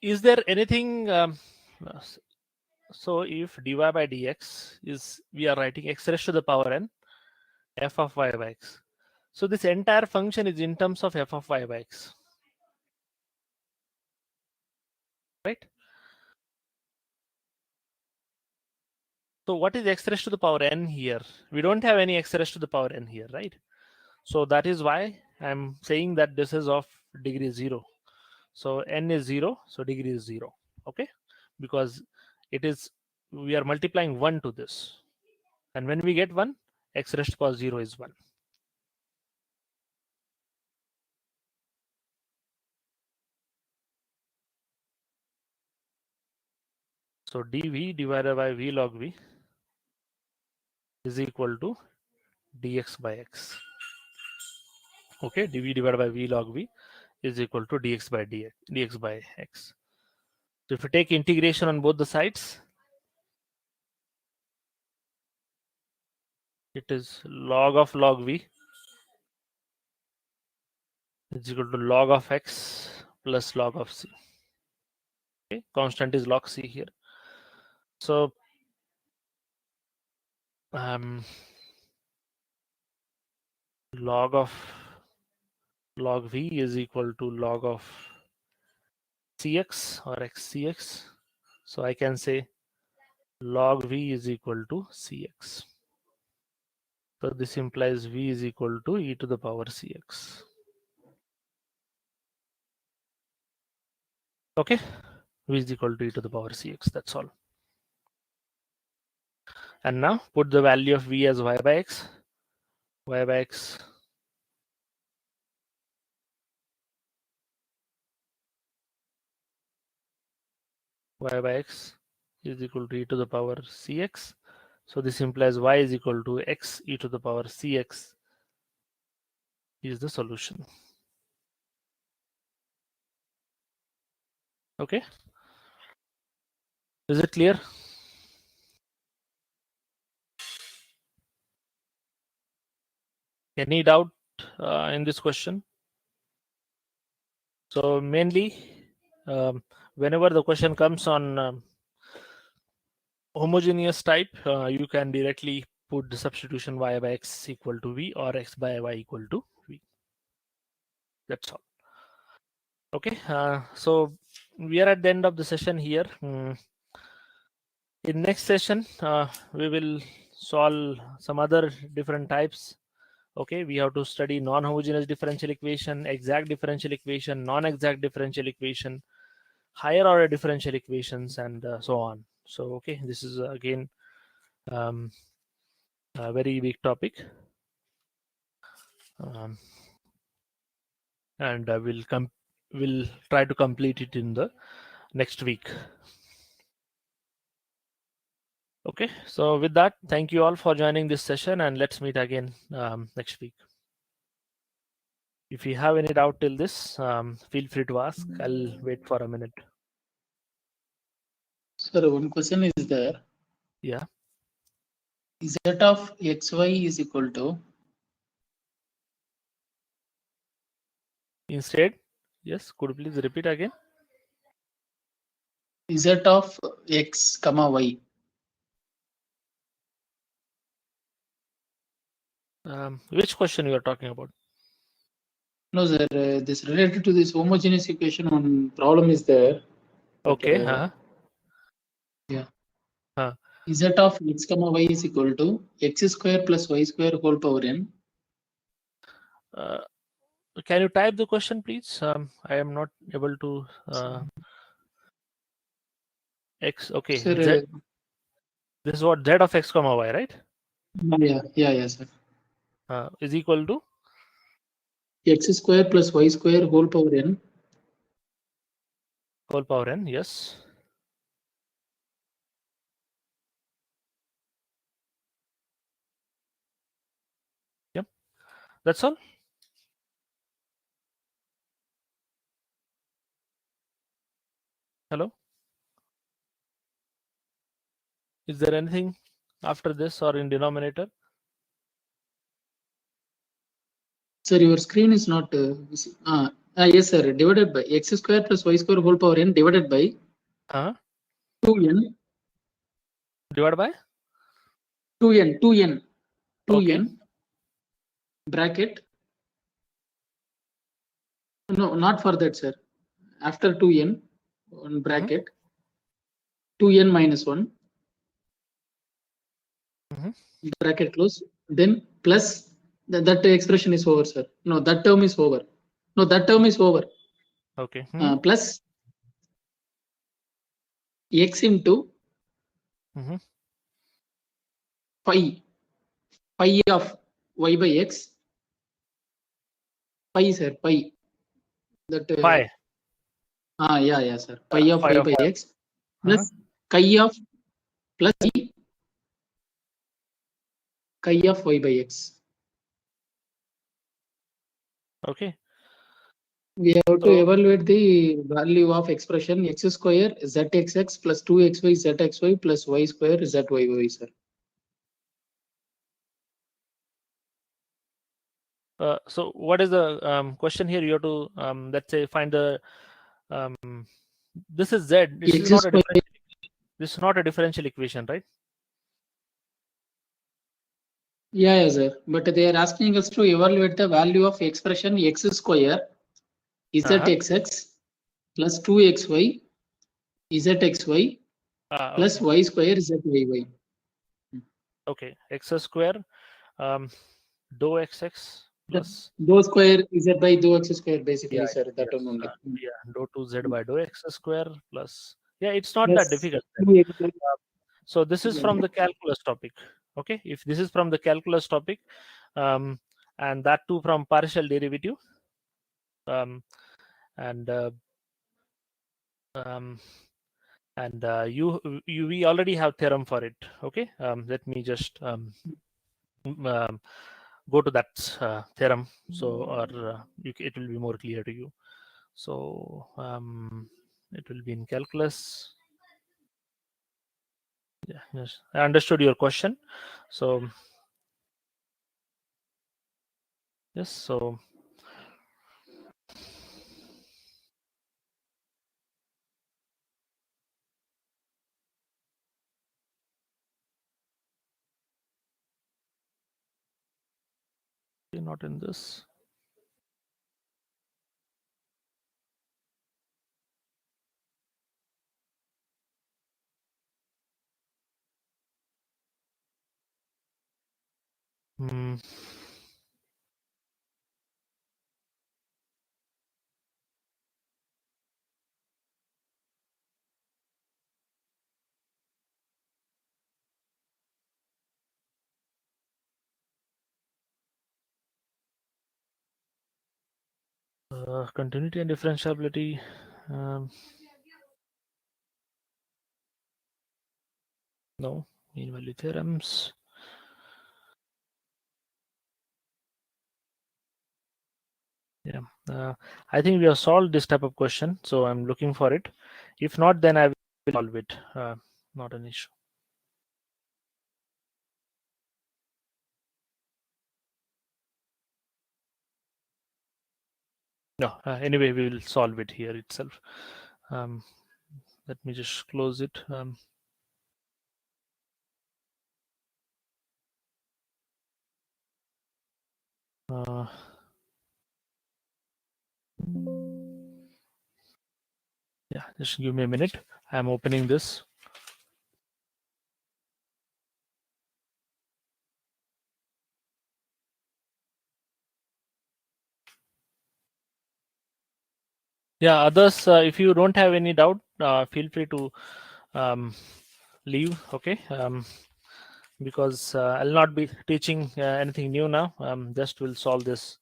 Is there anything? So if dy by dx is, we are writing x raised to the power n f of y by x. So this entire function is in terms of f of y by x, right? So what is x raised to the power n here? We don't have any x raised to the power n here, right? So that is why I'm saying that this is of degree 0. So n is 0, so degree is 0. Okay, because it is, we are multiplying 1 to this, and when we get 1, x raised to the power 0 is 1. So dv divided by v log v is equal to dx by x. Okay, dv divided by v log v is equal to dx by x. So if you take integration on both the sides, it is log of log v is equal to log of x plus log of c. Okay, constant is log c here. So log of log v is equal to log of cx or xcx. So I can say log v is equal to cx. So this implies v is equal to e to the power cx. Okay, v is equal to e to the power cx. That's all. And now put the value of v as y by x. Y by x is equal to e to the power cx. So this implies y is equal to x e to the power cx is the solution. Okay, is it clear? Any doubt in this question? So mainly, whenever the question comes on homogeneous type, you can directly put the substitution y by x equal to v or x by y equal to v. That's all. Okay, so we are at the end of the session here. In next session, we will solve some other different types. Okay, we have to study non-homogeneous differential equation, exact differential equation, non-exact differential equation, higher order differential equations, and so on. So okay, this is again a very big topic, and we'll try to complete it in the next week. Okay, so with that, thank you all for joining this session, and let's meet again next week. If you have any doubt till this, feel free to ask. I'll wait for a minute. Sir, one question is there. Yeah. Z of xy is equal to? Instead, yes, could you please repeat again? Z of x comma y. Which question you are talking about? No, sir. This related to this homogeneous equation. One problem is there. Okay. Yeah. Uh, Z of x comma y is equal to x square plus y square whole power n. can you type the question, please? I am not able to. X. Okay. Sir, Z. This is what z of x comma y, right? yeah, sir. Is equal to X square plus y square whole power n. whole power n. Yes. Yep. That's all. Hello. Is there anything after this or in denominator? Sir, your screen is not. Yes, sir. Divided by x square plus y square whole power n divided by 2n. Divided by 2n okay. bracket. No, not for that, sir. After 2n, on bracket, 2n minus 1, bracket close, then plus, that expression is over, sir. No, that term is over. No, that term is over. Okay. Plus x into phi of y by x. Pi, sir, pi. That Pi. Yeah, sir. Pi of y by x plus chi of plus chi of y by x. Okay. We have to evaluate the value of expression x square zxx plus 2xy zxy plus y square zyy, sir. So what is the question here? You have to let's say find the this is z. This is not a differential. This is not a differential equation, right? Yeah, sir. But they are asking us to evaluate the value of expression x square zxx plus 2xy zxy plus Okay. y square zyy. Okay. X square dou xx plus Dou square z by dou x square, basically, sir. That yes, one only. dou 2z by dou x square plus it's not that Plus difficult. 2x. So this is from the calculus topic. Okay, if this is from the calculus topic, and that too from partial derivative, and you we already have theorem for it. Okay, let me just go to that theorem, so or it will be more clear to you. So it will be in calculus. Yeah, yes, I understood your question. So yes, so not in this. Continuity and differentiability. No, mean value theorems. Yeah, I think we have solved this type of question, so I'm looking for it. If not, then I will solve it. Not an issue. No, anyway, we will solve it here itself. Let me just close it. Yeah, just give me a minute. I'm opening this. Yeah, others, if you don't have any doubt, feel free to leave. Okay, because I'll not be teaching anything new now. Just will solve this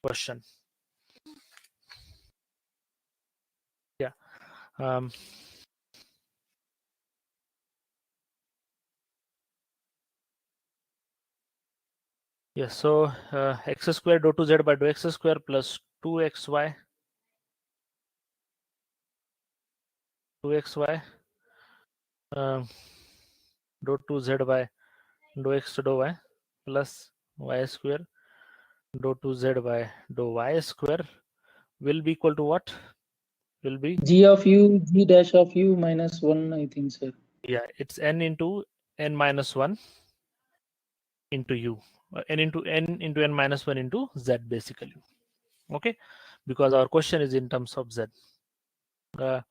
question. Yeah. Yes. So x square dou 2z by dou x square plus 2xy 2xy dou 2z by dou x dou y plus y square dou 2z by dou y square will be equal to what? Will be G of u, G dash of u minus 1, I think, sir. yeah, it's n into n minus 1 into u, n into n minus 1 into z basically. Okay, because our question is in terms of z. Are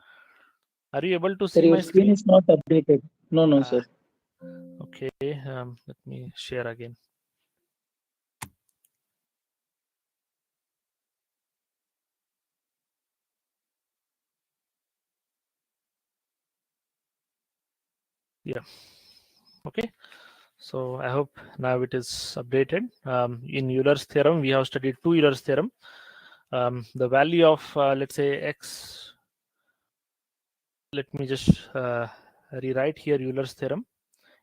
you able to Sir, see your my screen screen? is not updated. No, no, sir. Okay, let me share again. Yeah. Okay. So I hope now it is updated. In Euler's theorem, we have studied two Euler's theorem. The value of let's say x. Let me just rewrite here Euler's theorem.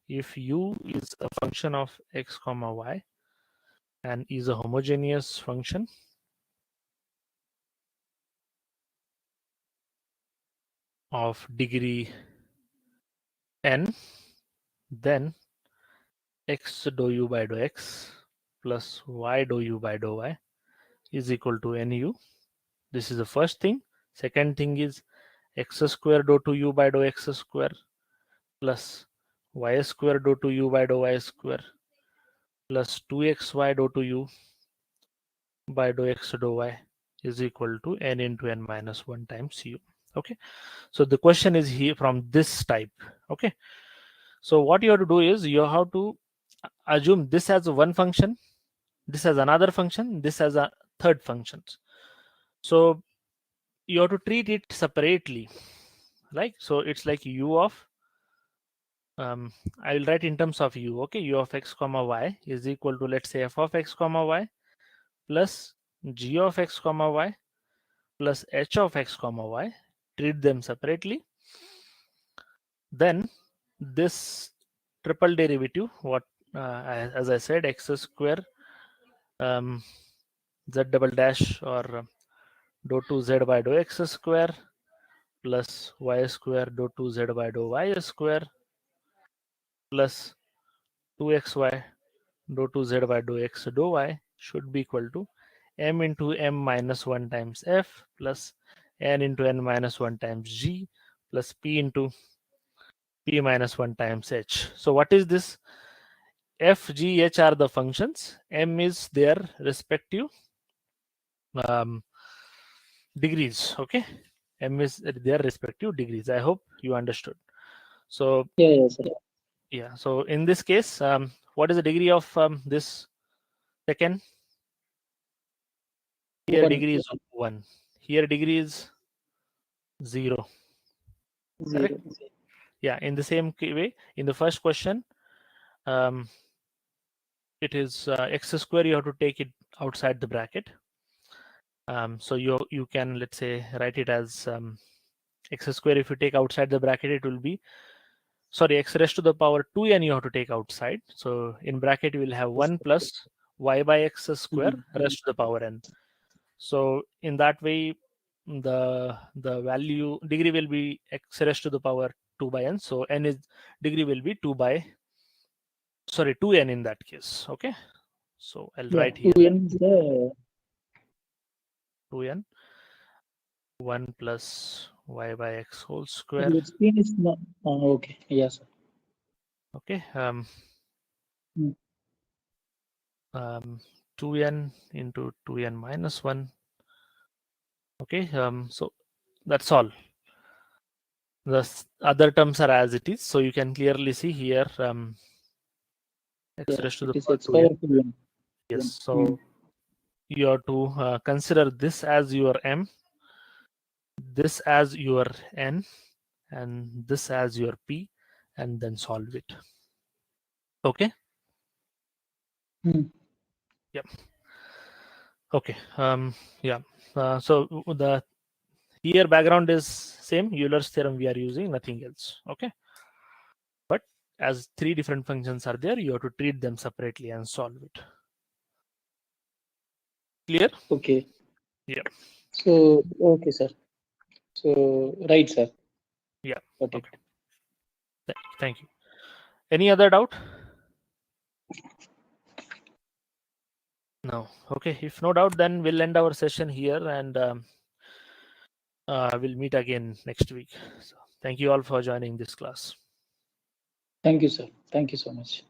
If u is a function of x comma y and is a homogeneous function of degree n, then x dou u by dou x plus y dou u by dou y is equal to nu. This is the first thing. Second thing is x square dou 2u by dou x square plus y square dou 2u by dou y square plus 2xy dou 2u by dou x dou y is equal to n into n minus 1 times u. Okay, so the question is here from this type. Okay, so what you have to do is you have to assume this as one function, this as another function, this as a third function. So you have to treat it separately, right? So it's like u of I will write in terms of u. Okay, u of x comma y is equal to, let's say, f of x comma y plus g of x comma y plus h of x comma y. Treat them separately. Then this triple derivative, what as I said, x square z double dash or dou 2z by dou x square plus y square dou 2z by dou y square plus 2xy dou 2z by dou x dou y should be equal to m into m minus 1 times f plus n into n minus 1 times g plus p into p minus 1 times h. So what is this? F, G, H are the functions. M is their respective degrees. Okay, M is their respective degrees. I hope you understood. So Yeah, sir. yeah, so in this case, what is the degree of this second? Here 1. degree is 1. Here degree is 0. 0. Correct? Yeah, in the same way, in the first question, it is x square, you have to take it outside the bracket. So you can, let's say, write it as x square. If you take outside the bracket, it will be, sorry, x raised to the power 2n you have to take outside. So in bracket you will have 1 plus y by x square raised to the power n. So in that way, the value degree will be x raised to the power 2 by n. So n is degree will be 2n in that case. Okay, so I'll Yeah, write here 2n is the 2n 1 plus y by x whole square. your screen is not okay. Yes, sir. Okay, 2n into 2n minus 1. Okay, so that's all. The other terms are as it is, so you can clearly see here x raised to the It is power x 2n. power 2n. Yes, so you have to consider this as your m, this as your n, and this as your p, and then solve it. Okay. Yep. Okay. Yeah. So the here background is same, Euler's theorem we are using, nothing else. Okay, but as 3 different functions are there, you have to treat them separately and solve it. Clear? Okay. Yeah. So okay, sir. So right, sir. Yeah. Got it. Okay. Thank you. Any other doubt? No. Okay. If no doubt, then we'll end our session here, and we'll meet again next week. So thank you all for joining this class. Thank you, sir. Thank you so much.